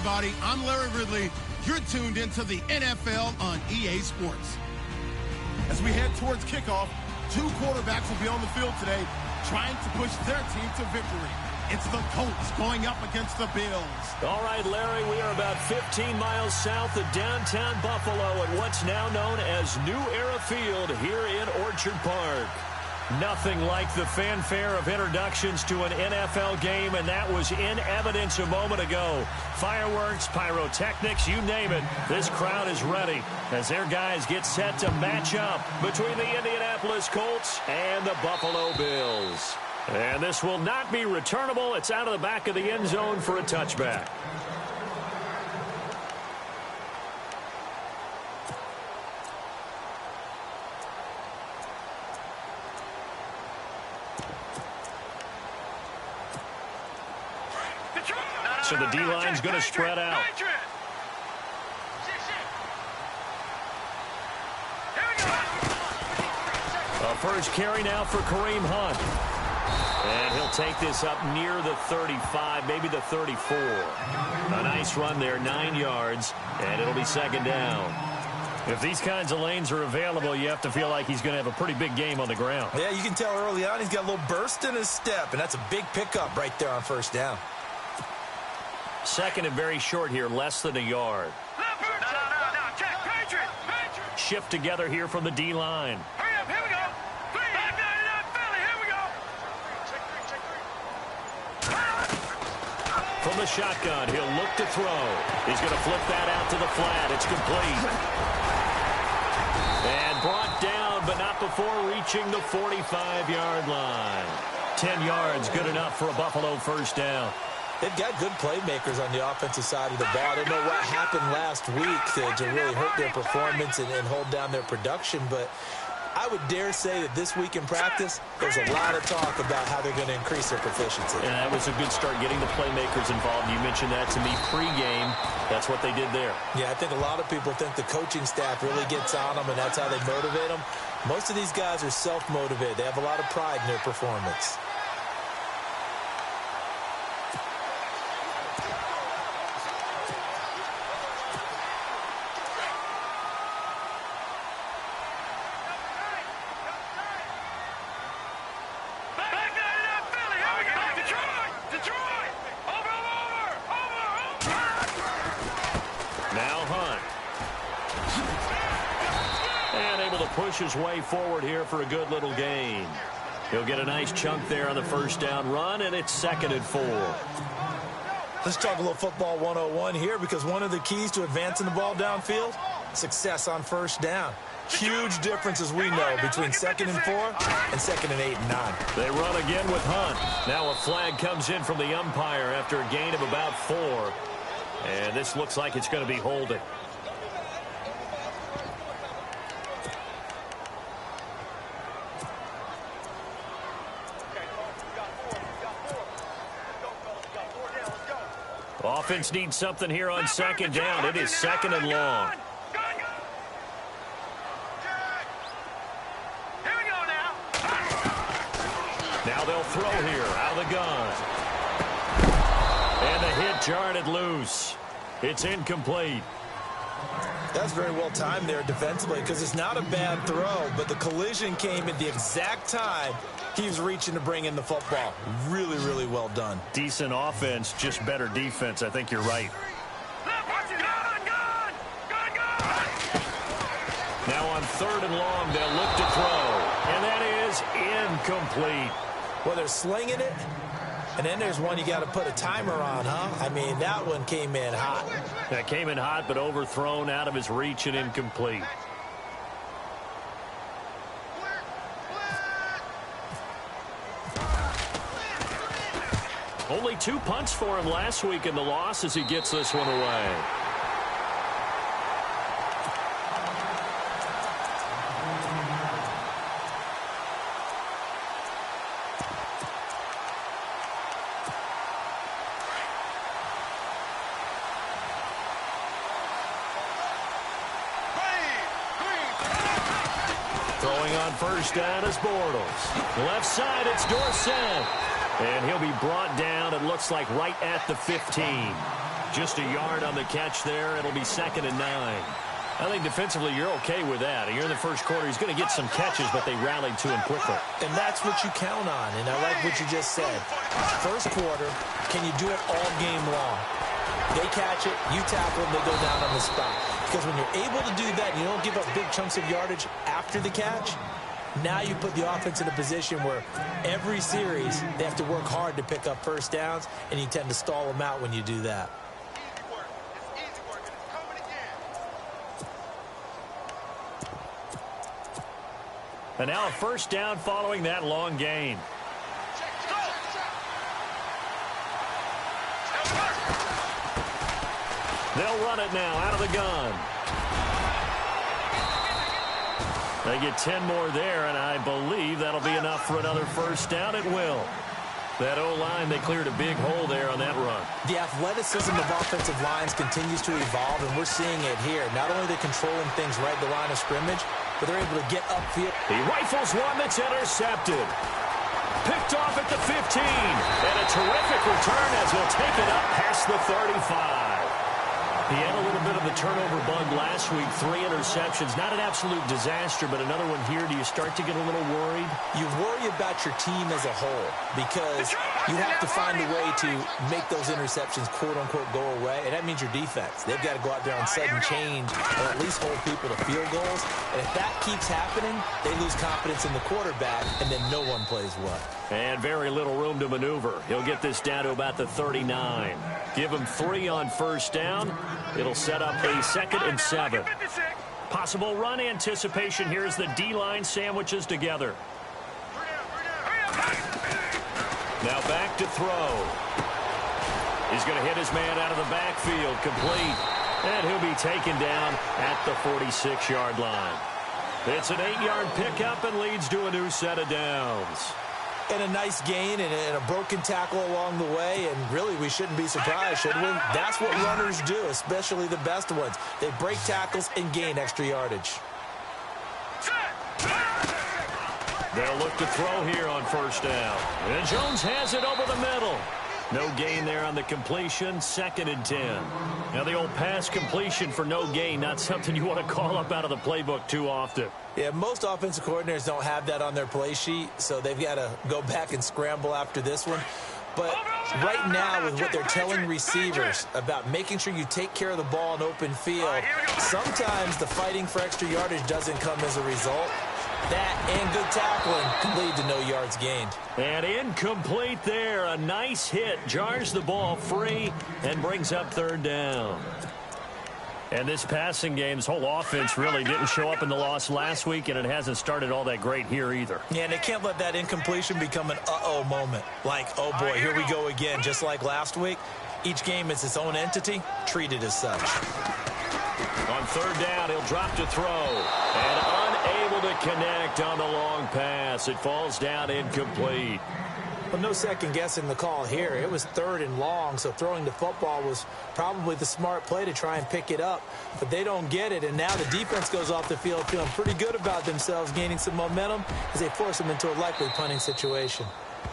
everybody. I'm Larry Ridley. You're tuned into the NFL on EA Sports. As we head towards kickoff, two quarterbacks will be on the field today trying to push their team to victory. It's the Colts going up against the Bills. All right, Larry, we are about 15 miles south of downtown Buffalo at what's now known as New Era Field here in Orchard Park. Nothing like the fanfare of introductions to an NFL game, and that was in evidence a moment ago. Fireworks, pyrotechnics, you name it. This crowd is ready as their guys get set to match up between the Indianapolis Colts and the Buffalo Bills. And this will not be returnable. It's out of the back of the end zone for a touchback. So the D-line's going to spread out. A first carry now for Kareem Hunt. And he'll take this up near the 35, maybe the 34. A nice run there, 9 yards, and it'll be second down. If these kinds of lanes are available, you have to feel like he's going to have a pretty big game on the ground. Yeah, you can tell early on he's got a little burst in his step, and that's a big pickup right there on first down. Second and very short here, less than a yard. No. Check, Patriot. Shift together here from the D-line. Hurry up, here we go. 599 Philly, here we go. From the shotgun, he'll look to throw. He's going to flip that out to the flat. It's complete. And brought down, but not before reaching the 45-yard line. 10 yards, good enough for a Buffalo first down. They've got good playmakers on the offensive side of the ball. I don't know what happened last week to really hurt their performance and hold down their production, but I would dare say that this week in practice, there's a lot of talk about how they're going to increase their proficiency. And that was a good start, getting the playmakers involved. You mentioned that to me pregame. That's what they did there. Yeah, I think a lot of people think the coaching staff really gets on them, and that's how they motivate them. Most of these guys are self-motivated. They have a lot of pride in their performance. Push his way forward here for a good little gain. He'll get a nice chunk there on the first down run, and it's 2nd and 4. Let's talk a little football 101 here, because one of the keys to advancing the ball downfield, success on first down. Huge difference, as we know, between 2nd and 4 and 2nd and 8 and 9. They run again with Hunt. Now a flag comes in from the umpire after a gain of about 4. And this looks like it's going to be holding. Offense needs something here on second down. It is 2nd and long. Here we go now. Now they'll throw here out of the gun. And the hit jarred it loose. It's incomplete. That's very well timed there defensively, because it's not a bad throw, but the collision came at the exact time he was reaching to bring in the football. Really, really well done. Decent offense, just better defense. I think you're right. Now on 3rd and long, they'll look to throw. And that is incomplete. Well, they're slinging it, and then there's one you got to put a timer on, huh? I mean, that one came in hot. That came in hot, but overthrown, out of his reach, and incomplete. Only 2 punts for him last week in the loss as he gets this one away. Throwing on first down is Bortles. Left side, it's Dorsett. And he'll be brought down, it looks like, right at the 15. Just a yard on the catch there. It'll be 2nd and 9. I think defensively you're okay with that. Here in the first quarter, he's going to get some catches, but they rallied to him quickly. And that's what you count on, and I like what you just said. First quarter, can you do it all game long? They catch it, you tackle them, they go down on the spot. Because when you're able to do that, and you don't give up big chunks of yardage after the catch, now you put the offense in a position where every series they have to work hard to pick up first downs, and you tend to stall them out when you do that. And now a first down following that long gain. They'll run it now out of the gun. They get 10 more there, and I believe that'll be enough for another first down. It will. That O-line, they cleared a big hole there on that run. The athleticism of offensive lines continues to evolve, and we're seeing it here. Not only are they controlling things right at the line of scrimmage, but they're able to get upfield. He rifles one that's intercepted. Picked off at the 15. And a terrific return as he'll take it up past the 35. He had a little bit of the turnover bug last week. 3 interceptions. Not an absolute disaster, but another one here. Do you start to get a little worried? You worry about your team as a whole because you have to find a way to make those interceptions, quote-unquote, go away, and that means your defense. They've got to go out there on sudden change or at least hold people to field goals. And if that keeps happening, they lose confidence in the quarterback, and then no one plays well. And very little room to maneuver. He'll get this down to about the 39. Give him 3 on first down. It'll set up a 2nd and 7. Possible run anticipation here as the D-line sandwiches together. Now back to throw. He's going to hit his man out of the backfield. Complete. And he'll be taken down at the 46-yard line. It's an 8-yard pickup and leads to a new set of downs. And a nice gain and a broken tackle along the way, and really we shouldn't be surprised, should we? That's what runners do, especially the best ones. They break tackles and gain extra yardage. They'll look to throw here on first down. And Jones has it over the middle. No gain there on the completion, 2nd and 10. Now the old pass completion for no gain, not something you want to call up out of the playbook too often. Yeah, most offensive coordinators don't have that on their play sheet, so they've got to go back and scramble after this one. But right now, with what they're telling receivers about making sure you take care of the ball in open field, sometimes the fighting for extra yardage doesn't come as a result. That and good tackling can lead to no yards gained. And incomplete there. A nice hit. Jars the ball free and brings up 3rd down. And this passing game, this whole offense really didn't show up in the loss last week, and it hasn't started all that great here either. Yeah, and they can't let that incompletion become an uh-oh moment. Like, oh boy, here we go again, just like last week. Each game is its own entity, treated as such. On 3rd down, he'll drop to throw. And unable to connect on the long pass. It falls down incomplete. But no second guessing the call here. It was 3rd and long, so throwing the football was probably the smart play to try and pick it up. But they don't get it, and now the defense goes off the field feeling pretty good about themselves, gaining some momentum as they force them into a likely punting situation.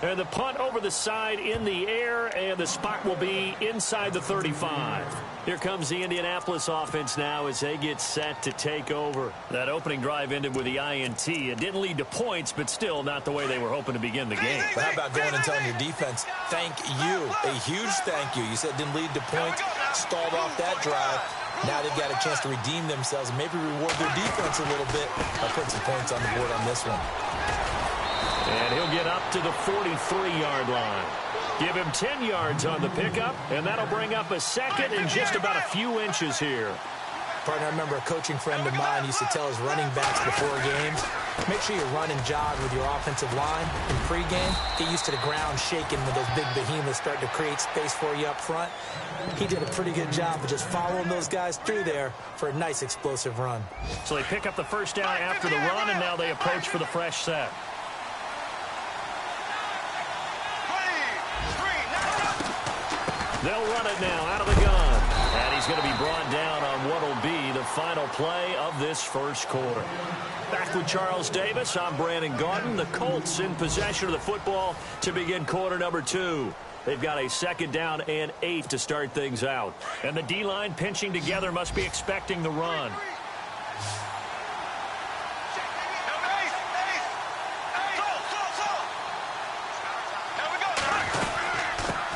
And the punt over the side in the air, and the spot will be inside the 35. Here comes the Indianapolis offense now as they get set to take over. That opening drive ended with the INT. It didn't lead to points, but still not the way they were hoping to begin the game. But how about going and telling your defense, thank you, a huge thank you. You said it didn't lead to points, stalled off that drive. Now they've got a chance to redeem themselves and maybe reward their defense a little bit by putting some points on the board on this one. And he'll get up to the 43-yard line. Give him 10 yards on the pickup, and that'll bring up a 2nd and just about a few inches here. Partner, I remember a coaching friend of mine used to tell his running backs before games, make sure you run and jog with your offensive line in pregame. Get used to the ground shaking when those big behemoths start to create space for you up front. He did a pretty good job of just following those guys through there for a nice explosive run. So they pick up the first down after the run, and now they approach for the fresh set. They'll run it now out of the gun. And he's going to be brought down on what will be the final play of this first quarter. Back with Charles Davis, I'm Brandon Gaudin. The Colts in possession of the football to begin quarter number 2. They've got a 2nd down and 8 to start things out. And the D-line pinching together must be expecting the run.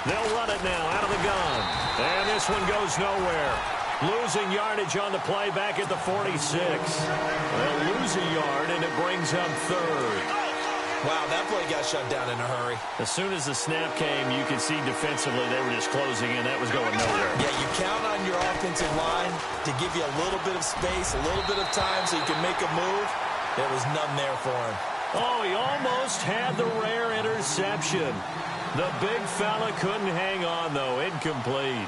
They'll run it now out of the gun. And this one goes nowhere. Losing yardage on the play back at the 46. They'll lose a yard, and it brings up 3rd. Wow, that play got shut down in a hurry. As soon as the snap came, you could see defensively they were just closing in. That was going nowhere. Yeah, you count on your offensive line to give you a little bit of space, a little bit of time so you can make a move. There was none there for him. Oh, he almost had the rare interception. The big fella couldn't hang on, though. Incomplete.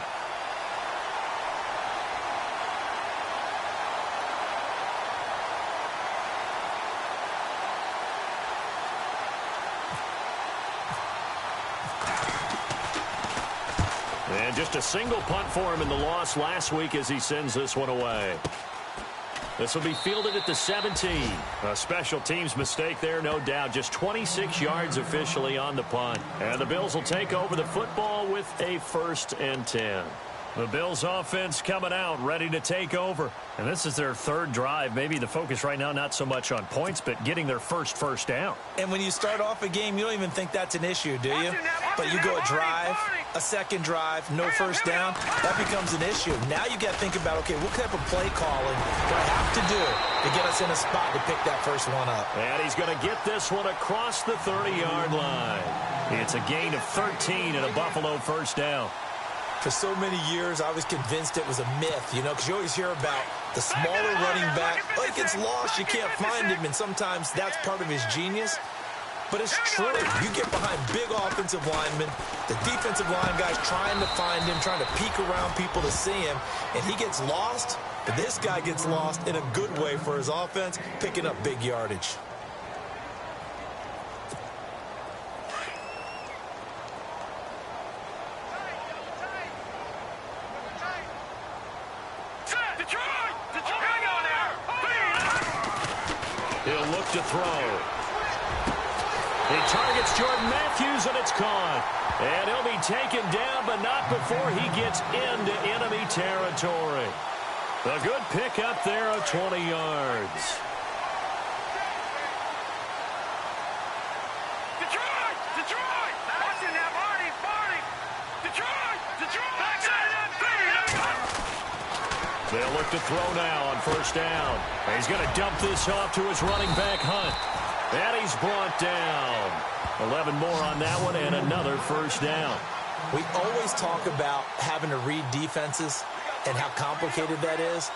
And just a single punt for him in the loss last week as he sends this one away. This will be fielded at the 17. A special teams mistake there, no doubt. Just 26 yards officially on the punt. And the Bills will take over the football with a 1st and 10. The Bills offense coming out, ready to take over. And this is their 3rd drive. Maybe the focus right now not so much on points, but getting their first down. And when you start off a game, you don't even think that's an issue, do you? But you go a drive, a 2nd drive, no 1st down, that becomes an issue. Now you got to think about, okay, what type of play calling do I have to do to get us in a spot to pick that first one up? And he's going to get this one across the 30-yard line. It's a gain of 13 and a Buffalo 1st down. For so many years, I was convinced it was a myth, you know, because you always hear about the smaller running back. Oh, he gets lost, you can't find him, and sometimes that's part of his genius. But it's true. You get behind big offensive linemen, the defensive line guys trying to find him, trying to peek around people to see him, and he gets lost. But this guy gets lost in a good way for his offense, picking up big yardage. He'll look to throw. He targets Jordan Matthews, and it's caught. And he'll be taken down, but not before he gets into enemy territory. A good pickup there of 20 yards. Detroit! Detroit! Watching that, Marty! Detroit! Detroit! They'll look to throw now on 1st down. He's going to dump this off to his running back, Hunt. And he's brought down. 11 more on that one and another 1st down. We always talk about having to read defenses and how complicated that is.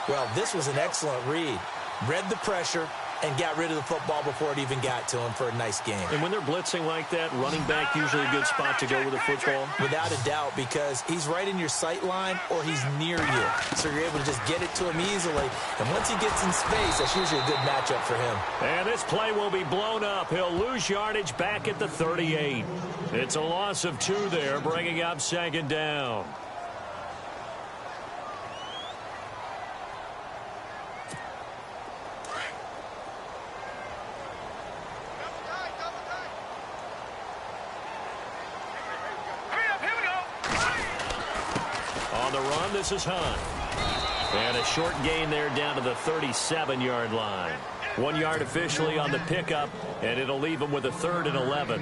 Well, this was an excellent read. Read the pressure and got rid of the football before it even got to him for a nice game. And when they're blitzing like that, running back usually a good spot to go with the football? Without a doubt, because he's right in your sight line or he's near you. So you're able to just get it to him easily. And once he gets in space, that's usually a good matchup for him. And this play will be blown up. He'll lose yardage back at the 38. It's a loss of 2 there, bringing up 2nd down. This is Hunt. And a short gain there down to the 37-yard line. 1 yard officially on the pickup, and it'll leave him with a 3rd and 11.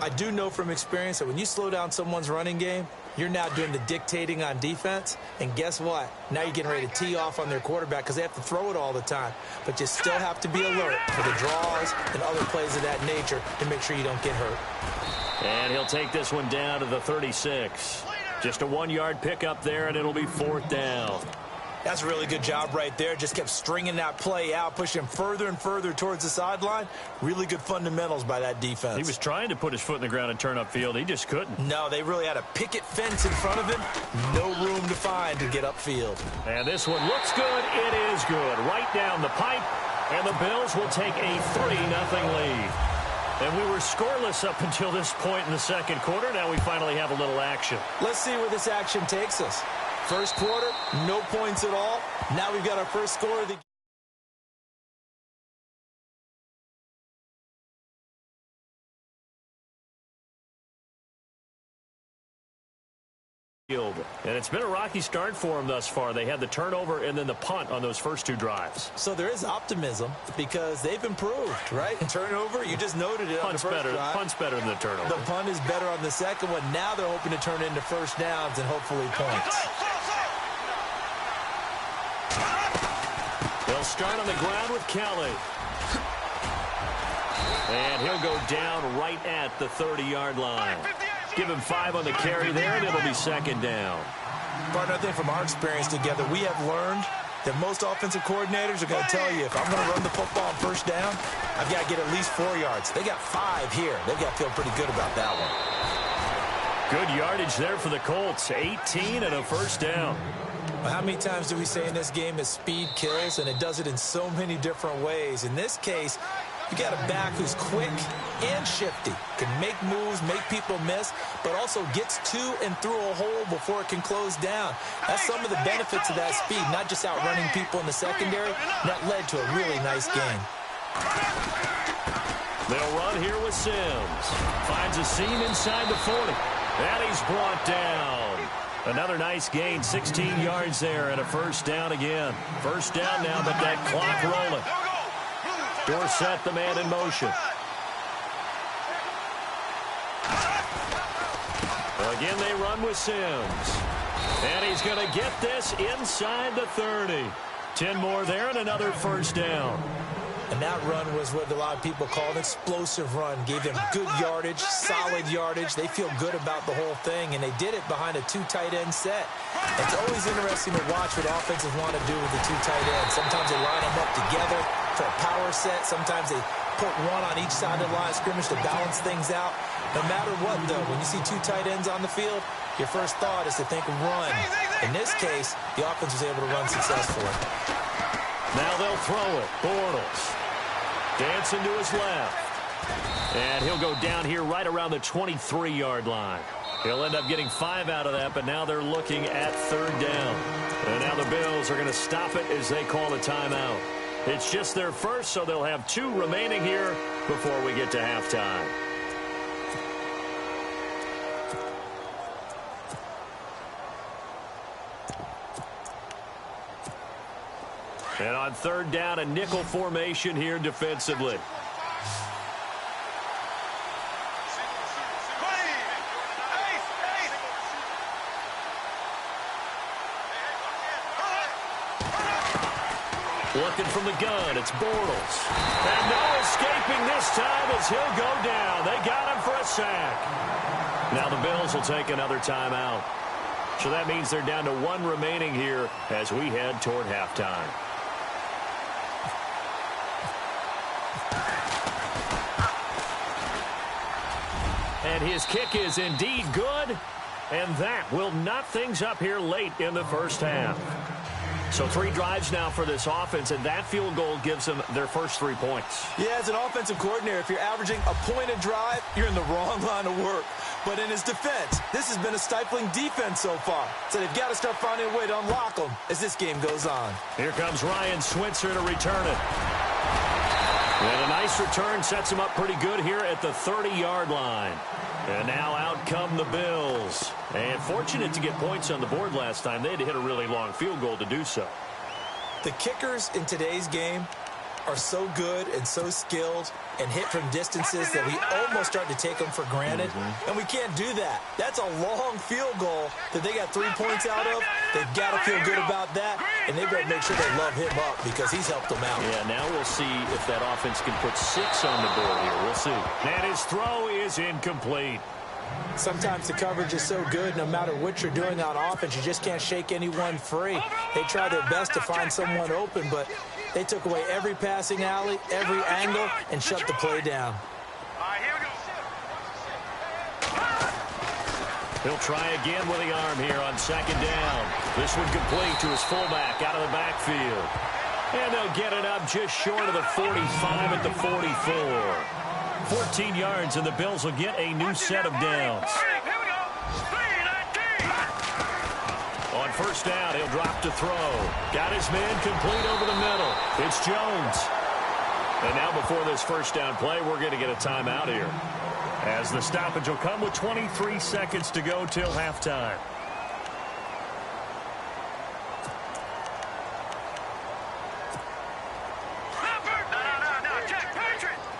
I do know from experience that when you slow down someone's running game, you're now doing the dictating on defense. And guess what? Now you're getting ready to tee off on their quarterback because they have to throw it all the time. But you still have to be alert for the draws and other plays of that nature to make sure you don't get hurt. And he'll take this one down to the 36. Just a 1 yard pickup there, and it'll be 4th down. That's a really good job right there. Just kept stringing that play out, pushing him further and further towards the sideline. Really good fundamentals by that defense. He was trying to put his foot in the ground and turn upfield. He just couldn't. No, they really had a picket fence in front of him. No room to find to get upfield. And this one looks good. It is good. Right down the pipe. And the Bills will take a 3-0 lead. And we were scoreless up until this point in the second quarter. Now we finally have a little action. Let's see where this action takes us. First quarter, no points at all. Now we've got our first score of the game. And it's been a rocky start for them thus far. They had the turnover and then the punt on those first two drives. So there is optimism because they've improved, right? Turnover, you just noted it on the first drive. Punt's better than the turnover. The punt is better on the second one. Now they're hoping to turn it into first downs and hopefully points. They'll start on the ground with Kelly. And he'll go down right at the 30-yard line. Give him 5 on the carry there, and it'll be second down. Partner, I think from our experience together, we have learned that most offensive coordinators are going to tell you, if I'm going to run the football on first down, I've got to get at least 4 yards. They got 5 here. They've got to feel pretty good about that one. Good yardage there for the Colts. 18 and a first down. Well, how many times do we say in this game that speed kills, and it does it in so many different ways? In this case, you got a back who's quick and shifty, can make moves, make people miss, but also gets to and through a hole before it can close down. That's some of the benefits of that speed, not just outrunning people in the secondary. That led to a really nice game. They'll run here with Sims. Finds a seam inside the 40. And he's brought down. Another nice gain, 16 yards there, and a first down again. First down now, but that clock rolling. Dorsett, the man in motion. Again, they run with Sims. And he's going to get this inside the 30. 10 more there and another first down. And that run was what a lot of people call an explosive run. Gave them good yardage, solid yardage. They feel good about the whole thing, and they did it behind a 2 tight end set. It's always interesting to watch what offenses want to do with the 2 tight ends. Sometimes they line them up together for a power set. Sometimes they put one on each side of the line of scrimmage to balance things out. No matter what, though, when you see 2 tight ends on the field, your first thought is to think run. In this case, the offense was able to run successfully. Now they'll throw it. Bortles dancing to his left. And he'll go down here right around the 23-yard line. He'll end up getting 5 out of that, but now they're looking at third down. And now the Bills are going to stop it as they call a timeout. It's just their first, so they'll have 2 remaining here before we get to halftime. And on third down, a nickel formation here defensively. Looking from the gun, it's Bortles. And no escaping this time as he'll go down. They got him for a sack. Now the Bills will take another timeout. So that means they're down to 1 remaining here as we head toward halftime. And his kick is indeed good, and that will knot things up here late in the first half. So 3 drives now for this offense, and that field goal gives them their first 3 points. Yeah, as an offensive coordinator, if you're averaging a point a drive, you're in the wrong line of work. But in his defense, this has been a stifling defense so far. So they've got to start finding a way to unlock them as this game goes on. Here comes Ryan Switzer to return it. And a nice return sets him up pretty good here at the 30-yard line. And now out come the Bills. And fortunate to get points on the board last time. They had to hit a really long field goal to do so. The kickers in today's game are so good and so skilled and hit from distances that we almost start to take them for granted. And we can't do that. That's a long field goal that they got 3 points out of. They've got to feel good about that, and they've got to make sure they love him up because he's helped them out. Yeah, now we'll see if that offense can put 6 on the board here. We'll see. And his throw is incomplete. Sometimes the coverage is so good, no matter what you're doing on offense, you just can't shake anyone free. They try their best to find someone open, but they took away every passing alley, every angle, and shut the play down. He'll try again with the arm here on second down. This one complete to his fullback out of the backfield. And they'll get it up just short of the 45 at the 44. 14 yards, and the Bills will get a new set of downs. On first down, he'll drop to throw. Got his man complete over the middle. It's Jones. And now before this first down play, we're going to get a timeout here, as the stoppage will come with 23 seconds to go till halftime.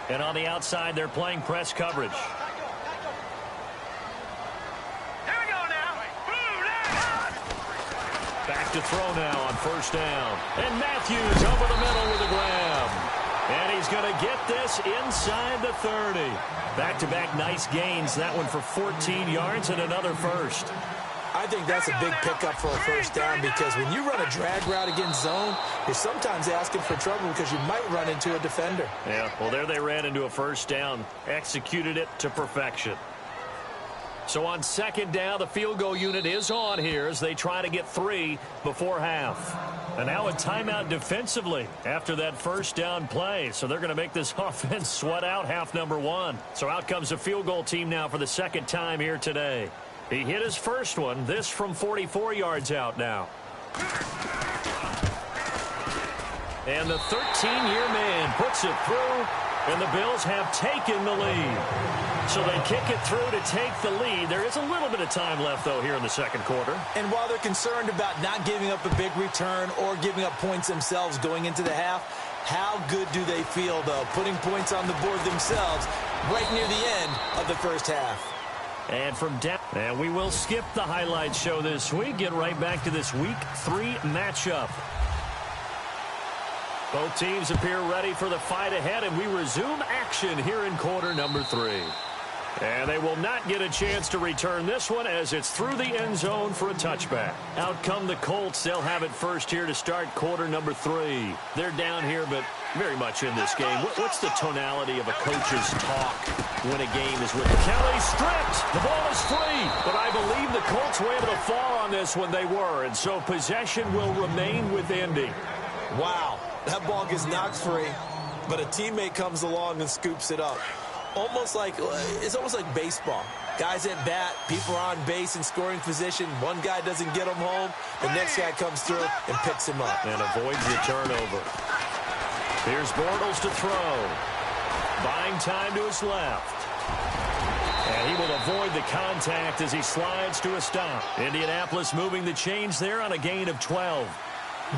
And on the outside, they're playing press coverage. Back to throw now on first down. And Matthews over the middle with a grab. And he's going to get this inside the 30. Back-to-back nice gains. That one for 14 yards and another first. I think that's a big pickup for a first down because when you run a drag route against zone, you're sometimes asking for trouble because you might run into a defender. Yeah, well, there they ran into a first down. Executed it to perfection. So on second down, the field goal unit is on here as they try to get 3 before half. And now a timeout defensively after that first down play. So they're going to make this offense sweat out half number 1. So out comes the field goal team now for the second time here today. He hit his first one, this from 44 yards out now. And the 13-year man puts it through, and the Bills have taken the lead. So they kick it through to take the lead. There is a little bit of time left, though, here in the second quarter. And while they're concerned about not giving up a big return or giving up points themselves going into the half, how good do they feel, though, putting points on the board themselves right near the end of the first half? And from down, and we will skip the highlight show this week. Get right back to this Week 3 matchup. Both teams appear ready for the fight ahead, and we resume action here in quarter number 3. And they will not get a chance to return this one as it's through the end zone for a touchback. Out come the Colts. They'll have it first here to start quarter number 3. They're down here, but very much in this game. What's the tonality of a coach's talk when a game is with the Kelly stripped? The ball is free, but I believe the Colts were able to fall on this when they were, and so possession will remain with Indy. Wow, that ball gets knocked free, but a teammate comes along and scoops it up. It's almost like baseball. Guys at bat, people are on base in scoring position. One guy doesn't get him home. The next guy comes through and picks him up. And avoids the turnover. Here's Bortles to throw. Buying time to his left. And he will avoid the contact as he slides to a stop. Indianapolis moving the chains there on a gain of 12.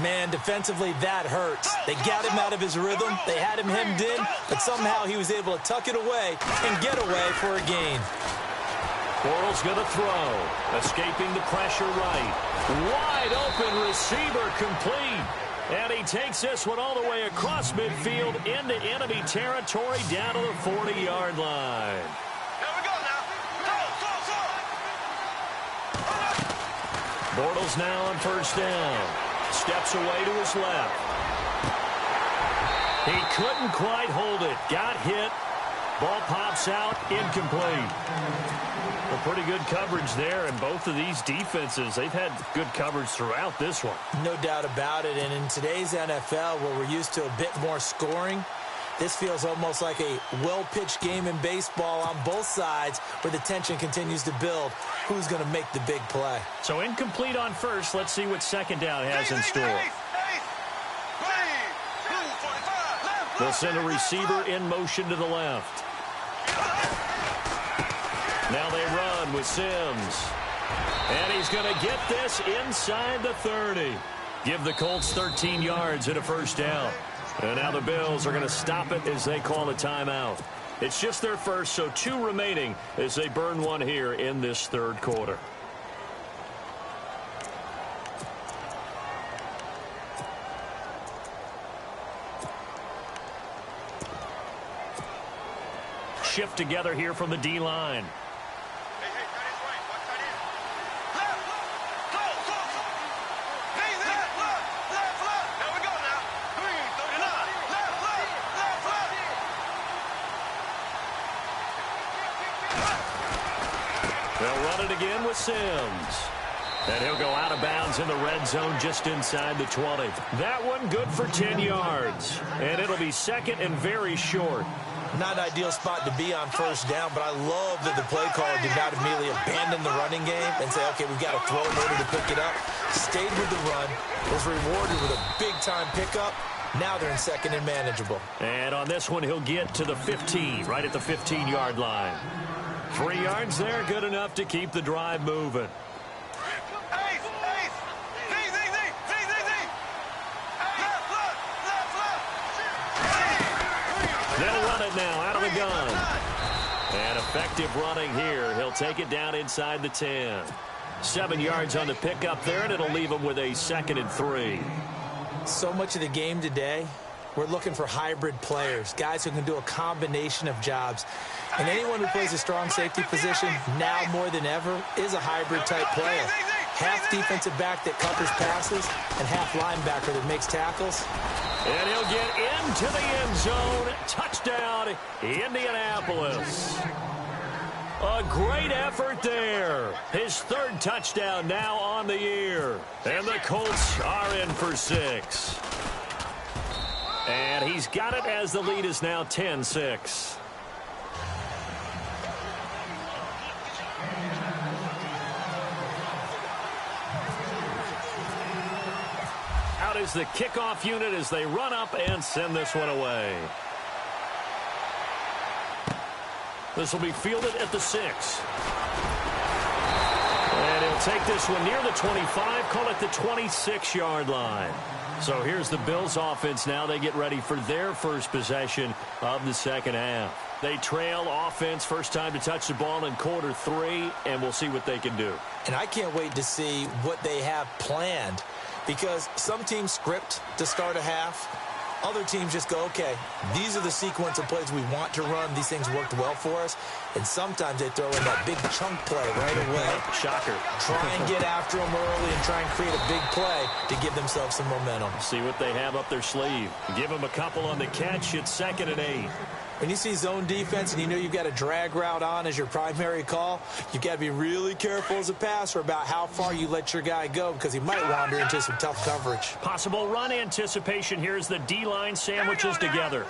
Man, defensively, that hurts. They got him out of his rhythm. They had him hemmed in, but somehow he was able to tuck it away and get away for a gain. Bortles going to throw. Escaping the pressure right. Wide open receiver complete. And he takes this one all the way across midfield into enemy territory down to the 40-yard line. Here we go now. Go. Bortles now on first down. Steps away to his left. He couldn't quite hold it. Got hit. Ball pops out. Incomplete. Well, pretty good coverage there, and both of these defenses, they've had good coverage throughout this one. No doubt about it, and in today's NFL, where we're used to a bit more scoring, this feels almost like a well-pitched game in baseball on both sides where the tension continues to build. Who's going to make the big play? So incomplete on first. Let's see what second down has in store. They'll send a receiver in motion to the left. Now they run with Sims. And he's going to get this inside the 30. Give the Colts 13 yards and a first down. And now the Bills are going to stop it as they call a timeout. It's just their first, so 2 remaining as they burn one here in this third quarter. Shift together here from the D-line. They'll run it again with Sims. And he'll go out of bounds in the red zone just inside the 20. That one good for 10 yards. And it'll be second and very short. Not an ideal spot to be on first down, but I love that the play caller did not immediately abandon the running game and say, okay, we've got to throw in order to pick it up. Stayed with the run, was rewarded with a big-time pickup. Now they're in second and manageable. And on this one, he'll get to the 15, right at the 15-yard line. 3 yards there, good enough to keep the drive moving. They'll run it now out of the gun. And effective running here. He'll take it down inside the 10. 7 yards on the pickup there, and it'll leave him with a 2nd and 3. So much of the game today, we're looking for hybrid players, guys who can do a combination of jobs. And anyone who plays a strong safety position, now more than ever, is a hybrid-type player. Half defensive back that covers passes, and half linebacker that makes tackles. And he'll get into the end zone. Touchdown, Indianapolis. A great effort there. His 3rd touchdown now on the year. And the Colts are in for 6. And he's got it as the lead is now 10-6. Out is the kickoff unit as they run up and send this one away. This will be fielded at the 6. And he'll take this one near the 25, call it the 26-yard line. So here's the Bills offense now. They get ready for their first possession of the second half. They trail offense, first time to touch the ball in quarter 3, and we'll see what they can do. And I can't wait to see what they have planned, because some teams script to start a half. Other teams just go, okay, these are the sequence of plays we want to run. These things worked well for us. And sometimes they throw in that big chunk play right away. Shocker. Try and get after them early and try and create a big play to give themselves some momentum. See what they have up their sleeve. Give them a couple on the catch. It's 2nd and 8. When you see zone defense and you know you've got a drag route on as your primary call, you've got to be really careful as a passer about how far you let your guy go, because he might wander into some tough coverage. Possible run anticipation. Here's the D-line sandwiches together.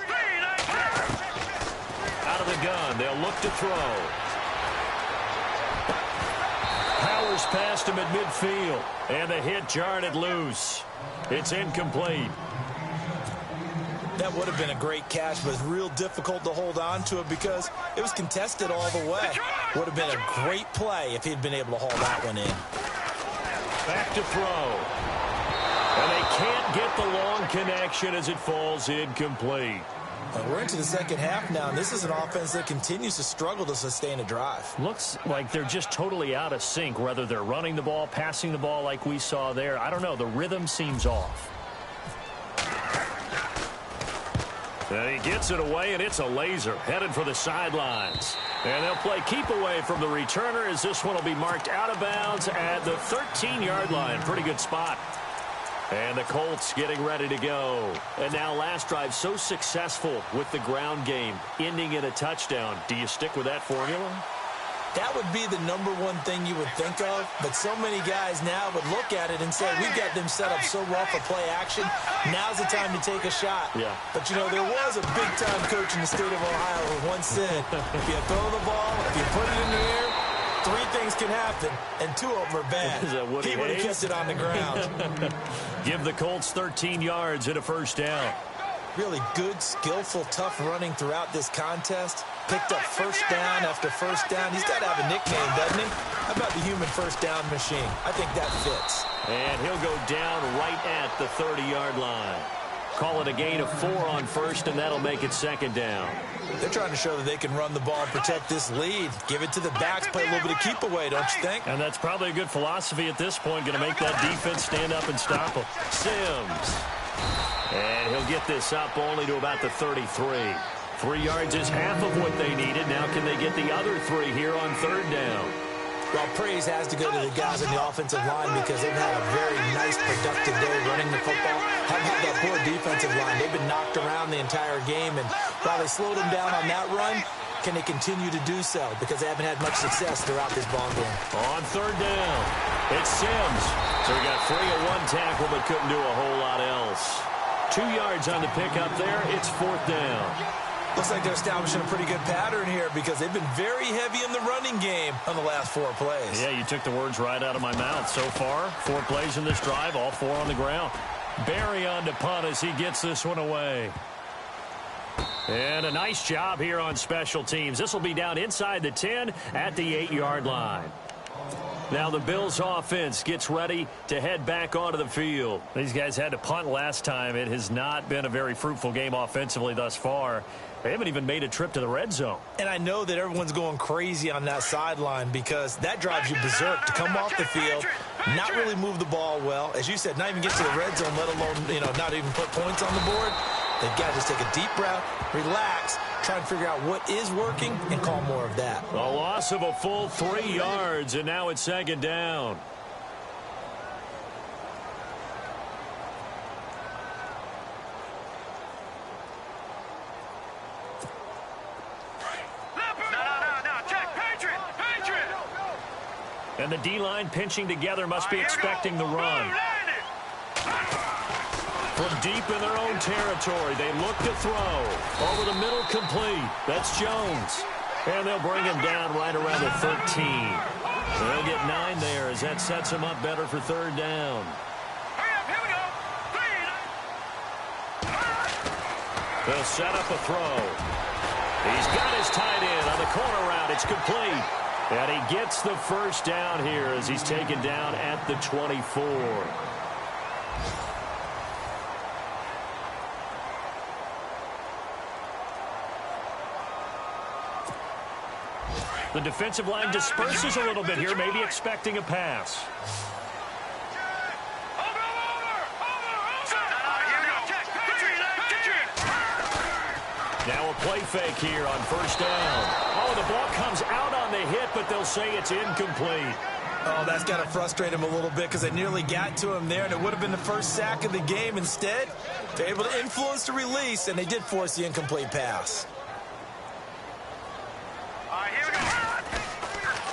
Out of the gun. They'll look to throw. Powers past him at midfield. And the hit jarred it loose. It's incomplete. That would have been a great catch, but it's real difficult to hold on to it because it was contested all the way. Would have been a great play if he'd been able to haul that one in. Back to throw. And they can't get the long connection as it falls incomplete. We're into the second half now, and this is an offense that continues to struggle to sustain a drive. Looks like they're just totally out of sync, whether they're running the ball, passing the ball like we saw there. I don't know. The rhythm seems off. And he gets it away, and it's a laser headed for the sidelines. And they'll play keep away from the returner as this one will be marked out of bounds at the 13-yard line. Pretty good spot. And the Colts getting ready to go. And now last drive so successful with the ground game, ending in a touchdown. Do you stick with that formula? That would be the number one thing you would think of, but so many guys now would look at it and say, we've got them set up so well for play action, now's the time to take a shot. Yeah. But, you know, there was a big-time coach in the state of Ohio who once said, if you throw the ball, if you put it in the air, 3 things can happen, and 2 of them are bad. He would have kept it on the ground. Give the Colts 13 yards and a first down. Really good, skillful, tough running throughout this contest. Picked up first down after first down. He's got to have a nickname, doesn't he? How about the human first down machine? I think that fits. And he'll go down right at the 30-yard line. Call it a gain of 4 on first, and that'll make it second down. They're trying to show that they can run the ball and protect this lead. Give it to the backs, play a little bit of keep away, don't you think? And that's probably a good philosophy at this point. Going to make that defense stand up and stop them. Sims. And he'll get this up only to about the 33. 3 yards is half of what they needed. Now can they get the other 3 here on third down? Well, praise has to go to the guys on the offensive line because they've had a very nice, productive day running the football. Haven't had that poor defensive line. They've been knocked around the entire game, and while they slowed them down on that run, can they continue to do so? Because they haven't had much success throughout this ball game. On third down, it's Sims. So he got 3 at 1 tackle, but couldn't do a whole lot else. 2 yards on the pickup there. It's fourth down. Looks like they're establishing a pretty good pattern here because they've been very heavy in the running game on the last 4 plays. Yeah, you took the words right out of my mouth. So far, 4 plays in this drive, all 4 on the ground. Barry on to punt as he gets this one away. And a nice job here on special teams. This will be down inside the 10 at the 8-yard line. Now the Bills offense gets ready to head back onto the field. These guys had to punt last time. It has not been a very fruitful game offensively thus far. They haven't even made a trip to the red zone. And I know that everyone's going crazy on that sideline because that drives you berserk to come off the field, not really move the ball well. As you said, not even get to the red zone, let alone, not even put points on the board. They've got to just take a deep breath, relax, try and figure out what is working, and call more of that. A loss of a full 3 yards, and now it's second down. And the D-line pinching together must be expecting the run. From deep in their own territory, they look to throw. Over the middle, complete. That's Jones. And they'll bring him down right around the 13. They'll get 9 there as that sets him up better for third down. They'll set up a throw. He's got his tight end on the corner route. It's complete. And he gets the first down here as he's taken down at the 24. The defensive line disperses a little bit here, maybe expecting a pass. Now a play fake here on first down. Oh, the ball comes out on the hit, but they'll say it's incomplete. Oh, that's got to frustrate him a little bit because they nearly got to him there, and it would have been the first sack of the game. Instead, they're able to influence the release, and they did force the incomplete pass.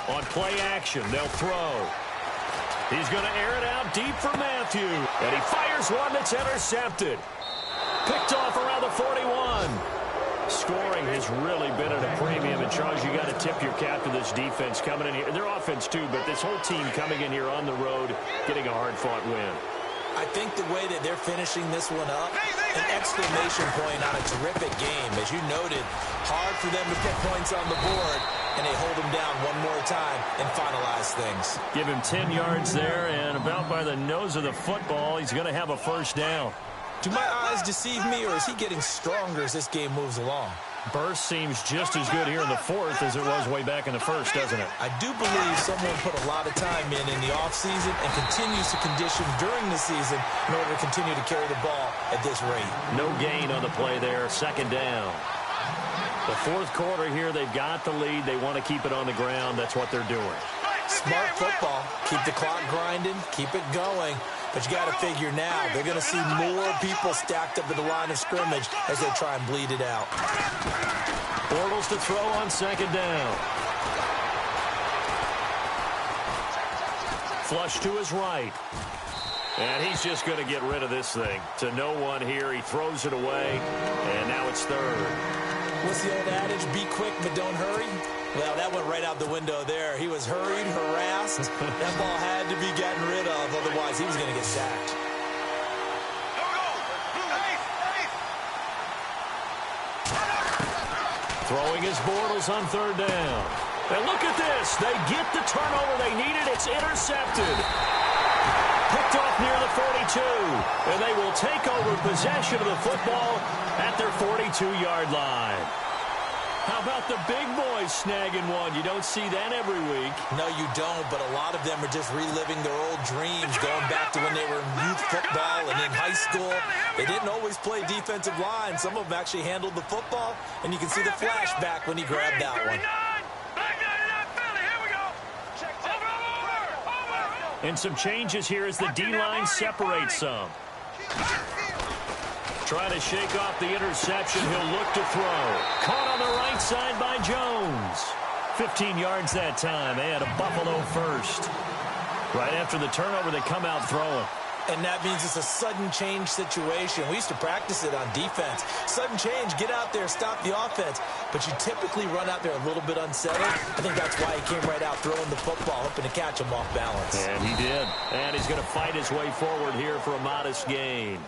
On play action, they'll throw. He's going to air it out deep for Matthew. And he fires one that's intercepted. Picked off around the 41. Scoring has really been at a premium. And, Charles, you got to tip your cap to this defense coming in here. Their offense, too, but this whole team coming in here on the road, getting a hard-fought win. I think the way that they're finishing this one up, an exclamation point on a terrific game. As you noted, hard for them to put points on the board, and they hold them down one more time and finalize things. Give him 10 yards there, and about by the nose of the football, he's going to have a first down. Do my eyes deceive me, or is he getting stronger as this game moves along? Burst seems just as good here in the fourth as it was way back in the first, doesn't it? I do believe someone put a lot of time in the offseason and continues to condition during the season in order to continue to carry the ball at this rate. No gain on the play there, second down. The fourth quarter here, they've got the lead. They want to keep it on the ground. That's what they're doing. Smart football. Keep the clock grinding. Keep it going. But you got to figure now, they're going to see more people stacked up at the line of scrimmage as they try and bleed it out. Bortles to throw on second down. Flush to his right. And he's just going to get rid of this thing. To no one here. He throws it away. And now it's third. What's the old adage? Be quick, but don't hurry. Well, that went right out the window there. He was hurried, harassed. That ball had to be gotten rid of, otherwise he was going to get sacked. Throwing his Bortles on third down. And look at this. They get the turnover they needed. It's intercepted. Picked off near the 42. And they will take over possession of the football at their 42-yard line. How about the big boys snagging one? You don't see that every week. No, you don't, but a lot of them are just reliving their old dreams, going back to when they were in youth football and in high school. They didn't always play defensive line. Some of them actually handled the football, and you can see the flashback when he grabbed that one. And some changes here as the D-line separates some. Trying to shake off the interception. He'll look to throw. Caught on the right side by Jones. 15 yards that time. They had a Buffalo first. Right after the turnover, they come out throwing. And that means it's a sudden change situation. We used to practice it on defense. Sudden change, get out there, stop the offense. But you typically run out there a little bit unsettled. I think that's why he came right out throwing the football, hoping to catch him off balance. And he did. And he's going to fight his way forward here for a modest gain.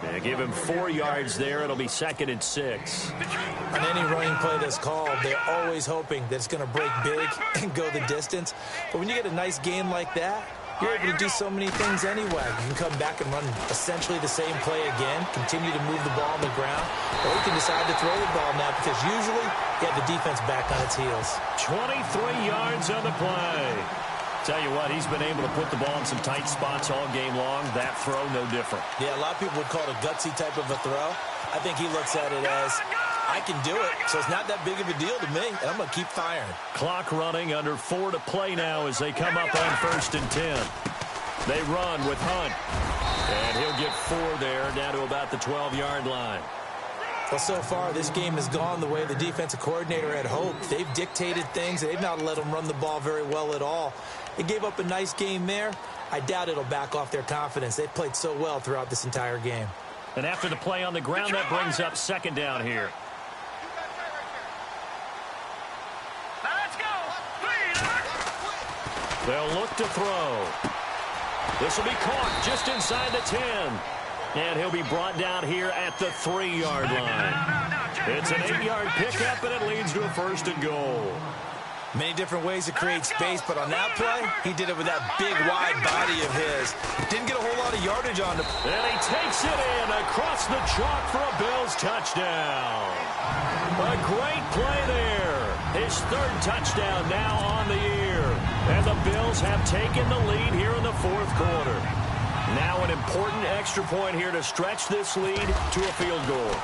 Yeah, give him 4 yards there. It'll be 2nd and 6. On any running play that's called, they're always hoping that it's going to break big and go the distance. But when you get a nice game like that, you're able to do so many things anyway. You can come back and run essentially the same play again, continue to move the ball on the ground, or you can decide to throw the ball now because usually you have the defense back on its heels. 23 yards on the play. Tell you what, he's been able to put the ball in some tight spots all game long. That throw, no different. Yeah, a lot of people would call it a gutsy type of a throw. I think he looks at it as, I can do it, so it's not that big of a deal to me, and I'm going to keep firing. Clock running, under 4 to play now as they come up on 1st and 10. They run with Hunt, and he'll get 4 there, down to about the 12-yard line. Well, so far, this game has gone the way the defensive coordinator had hoped. They've dictated things. They've not let them run the ball very well at all. They gave up a nice game there. I doubt it'll back off their confidence. They've played so well throughout this entire game. And after the play on the ground, that brings up 2nd down here. Let's go. They'll look to throw. This will be caught just inside the 10. And he'll be brought down here at the 3-yard line. It's an 8-yard pickup, and it leads to a 1st and goal. Many different ways to create space, but on that play, he did it with that big, wide body of his. Didn't get a whole lot of yardage on him. And he takes it in across the chalk for a Bills touchdown. A great play there. His 3rd touchdown now on the year. And the Bills have taken the lead here in the 4th quarter. Now an important extra point here to stretch this lead to a field goal.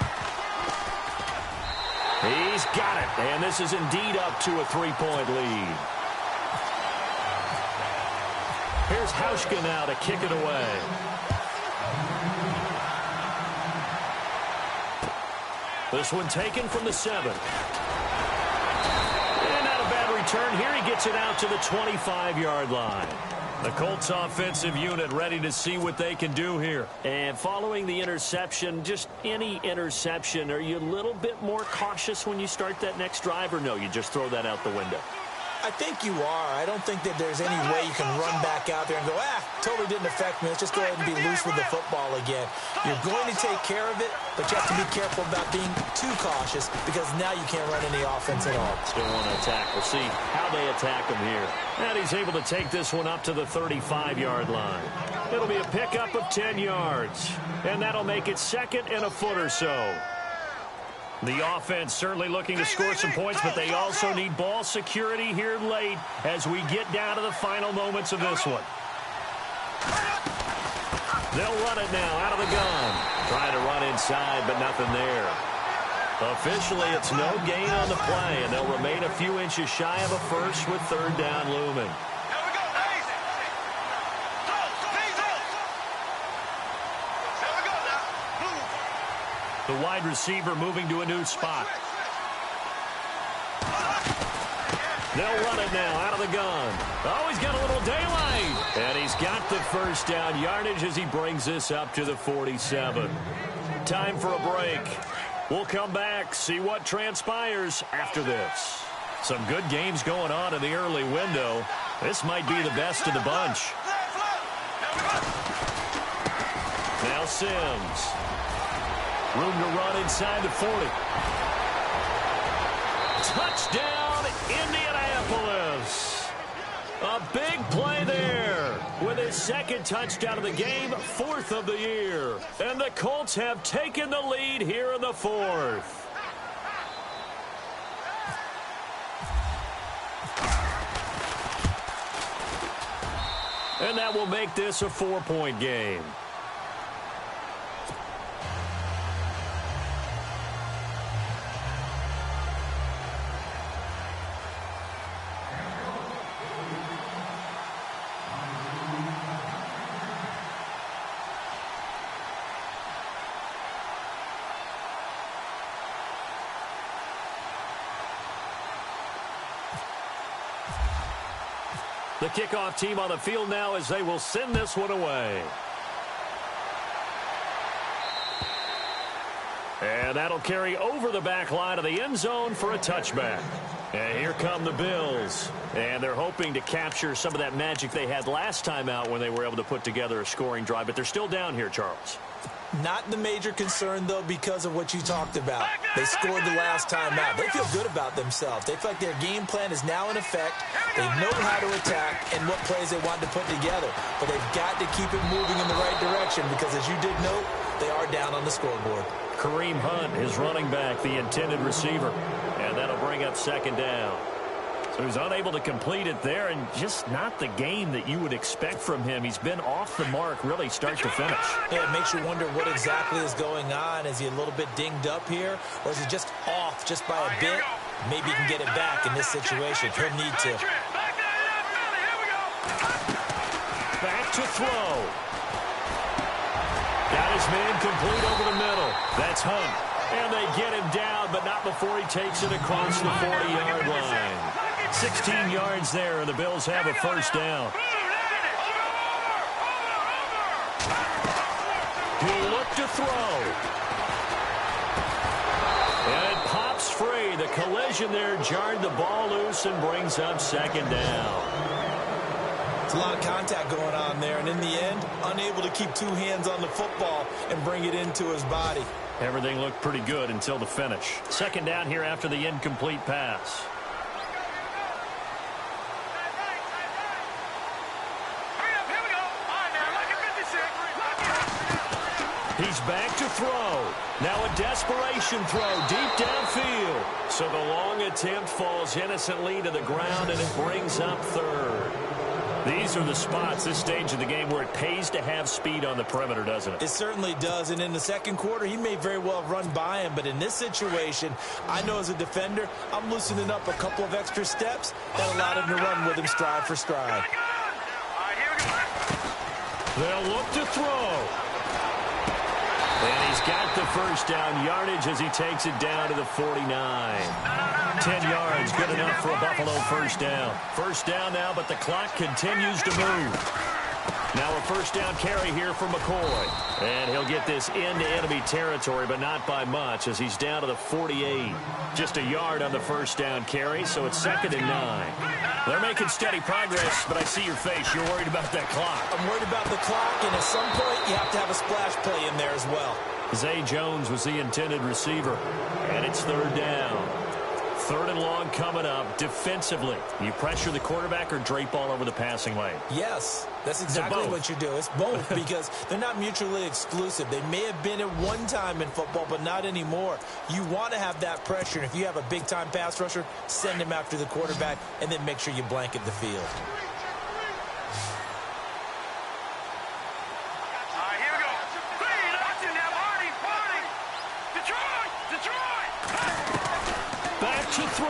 He's got it, and this is indeed up to a 3-point lead. Here's Hauschka now to kick it away. This one taken from the 7. And not a bad return here. He gets it out to the 25-yard line. The Colts offensive unit ready to see what they can do here. And following the interception, just any interception, are you a little bit more cautious when you start that next drive, or no, you just throw that out the window? I think you are. I don't think that there's any way you can run back out there and go, totally didn't affect me. Let's just go ahead and be loose with the football again. You're going to take care of it, but you have to be careful about being too cautious because now you can't run any offense at all. Still want to attack. We'll see how they attack him here. And he's able to take this one up to the 35-yard line. It'll be a pickup of 10 yards, and that'll make it 2nd and a foot or so. The offense certainly looking to score some points, but they also need ball security here late as we get down to the final moments of this one. They'll run it now out of the gun. Trying to run inside, but nothing there. Officially, it's no gain on the play, and they'll remain a few inches shy of a first with 3rd down looming. The wide receiver moving to a new spot. They'll run it now out of the gun. Oh, he's got a little daylight. And he's got the 1st down yardage as he brings this up to the 47. Time for a break. We'll come back, see what transpires after this. Some good games going on in the early window. This might be the best of the bunch. Now Sims. Room to run inside the 40. Touchdown, Indianapolis. A big play there with his 2nd touchdown of the game, 4th of the year. And the Colts have taken the lead here in the 4th. And that will make this a 4-point game. The kickoff team on the field now as they will send this one away. And that'll carry over the back line of the end zone for a touchback. And here come the Bills. And they're hoping to capture some of that magic they had last time out when they were able to put together a scoring drive. But they're still down here, Charles. Not the major concern, though, because of what you talked about. They scored the last time out. They feel good about themselves. They feel like their game plan is now in effect. They know how to attack and what plays they want to put together. But they've got to keep it moving in the right direction because, as you did note, they are down on the scoreboard. Kareem Hunt, his running back, the intended receiver. And that'll bring up second down. So he's unable to complete it there, and just not the game that you would expect from him. He's been off the mark, really, start to finish. Yeah, it makes you wonder what exactly is going on. Is he a little bit dinged up here, or is he just off just by a bit? Maybe he can get it back in this situation. He'll need to. Back to throw. Got his man complete over the middle. That's Hunt. And they get him down, but not before he takes it across the 40-yard line. 16 yards there, and the Bills have a first down. He'll look to throw. And it pops free. The collision there jarred the ball loose and brings up second down. It's a lot of contact going on there, and in the end, unable to keep two hands on the football and bring it into his body. Everything looked pretty good until the finish. Second down here after the incomplete pass. He's back to throw. Now a desperation throw deep downfield. So the long attempt falls innocently to the ground, and it brings up third. These are the spots, this stage of the game, where it pays to have speed on the perimeter, doesn't it? It certainly does, and in the second quarter, he may very well have run by him, but in this situation, I know as a defender, I'm loosening up a couple of extra steps that allowed him to run with him stride for stride. They'll look to throw. And he's got the first down yardage as he takes it down to the 49. 10 yards, good enough for a Buffalo first down. First down now, but the clock continues to move. Now a first down carry here for McCoy. And he'll get this into enemy territory, but not by much as he's down to the 48. Just a yard on the first down carry, so it's 2nd and 9. They're making steady progress, but I see your face. You're worried about that clock. I'm worried about the clock, and at some point, you have to have a splash play in there as well. Zay Jones was the intended receiver, and it's third down. Third and long coming up. Defensively, you pressure the quarterback or drape all over the passing lane? Yes, that's exactly what you do. It's both because they're not mutually exclusive. They may have been at one time in football, but not anymore. You want to have that pressure. And if you have a big-time pass rusher, send him after the quarterback and then make sure you blanket the field. To throw.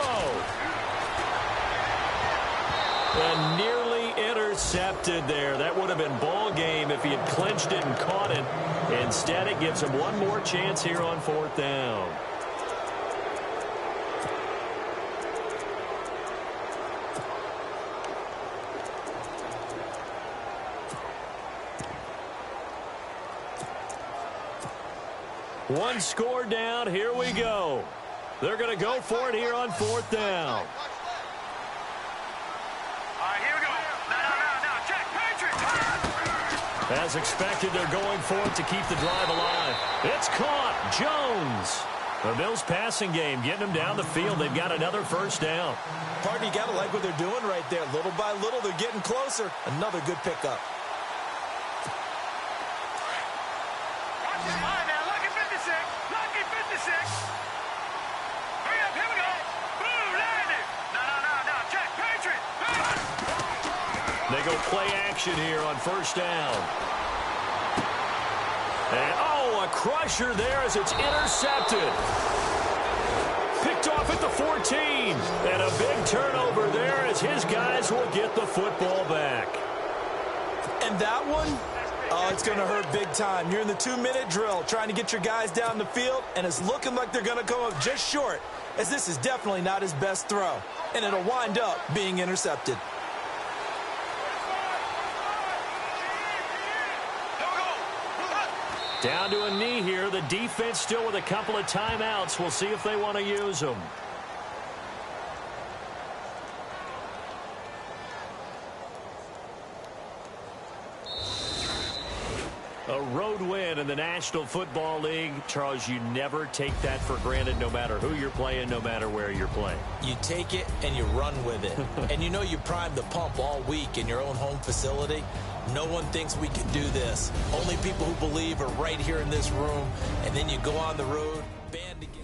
And nearly intercepted there. That would have been ball game if he had clinched it and caught it. Instead, it gives him one more chance here on fourth down. One score down. Here we go. They're going to go for it here on fourth down. As expected, they're going for it to keep the drive alive. It's caught. Jones. The Bills' passing game getting them down the field. They've got another first down. Partner, you got to like what they're doing right there. Little by little, they're getting closer. Another good pickup. They go play action here on first down. And, oh, a crusher there as it's intercepted. Picked off at the 14. And a big turnover there as his guys will get the football back. And that one, oh, it's going to hurt big time. You're in the 2-minute drill trying to get your guys down the field, and it's looking like they're going to come up just short, as this is definitely not his best throw. And it'll wind up being intercepted. Down to a knee here. The defense still with a couple of timeouts. We'll see if they want to use them. A road win in the National Football League. Charles, you never take that for granted no matter who you're playing, no matter where you're playing. You take it and you run with it. And you know you primed the pump all week in your own home facility. No one thinks we can do this. Only people who believe are right here in this room. And then you go on the road, band together.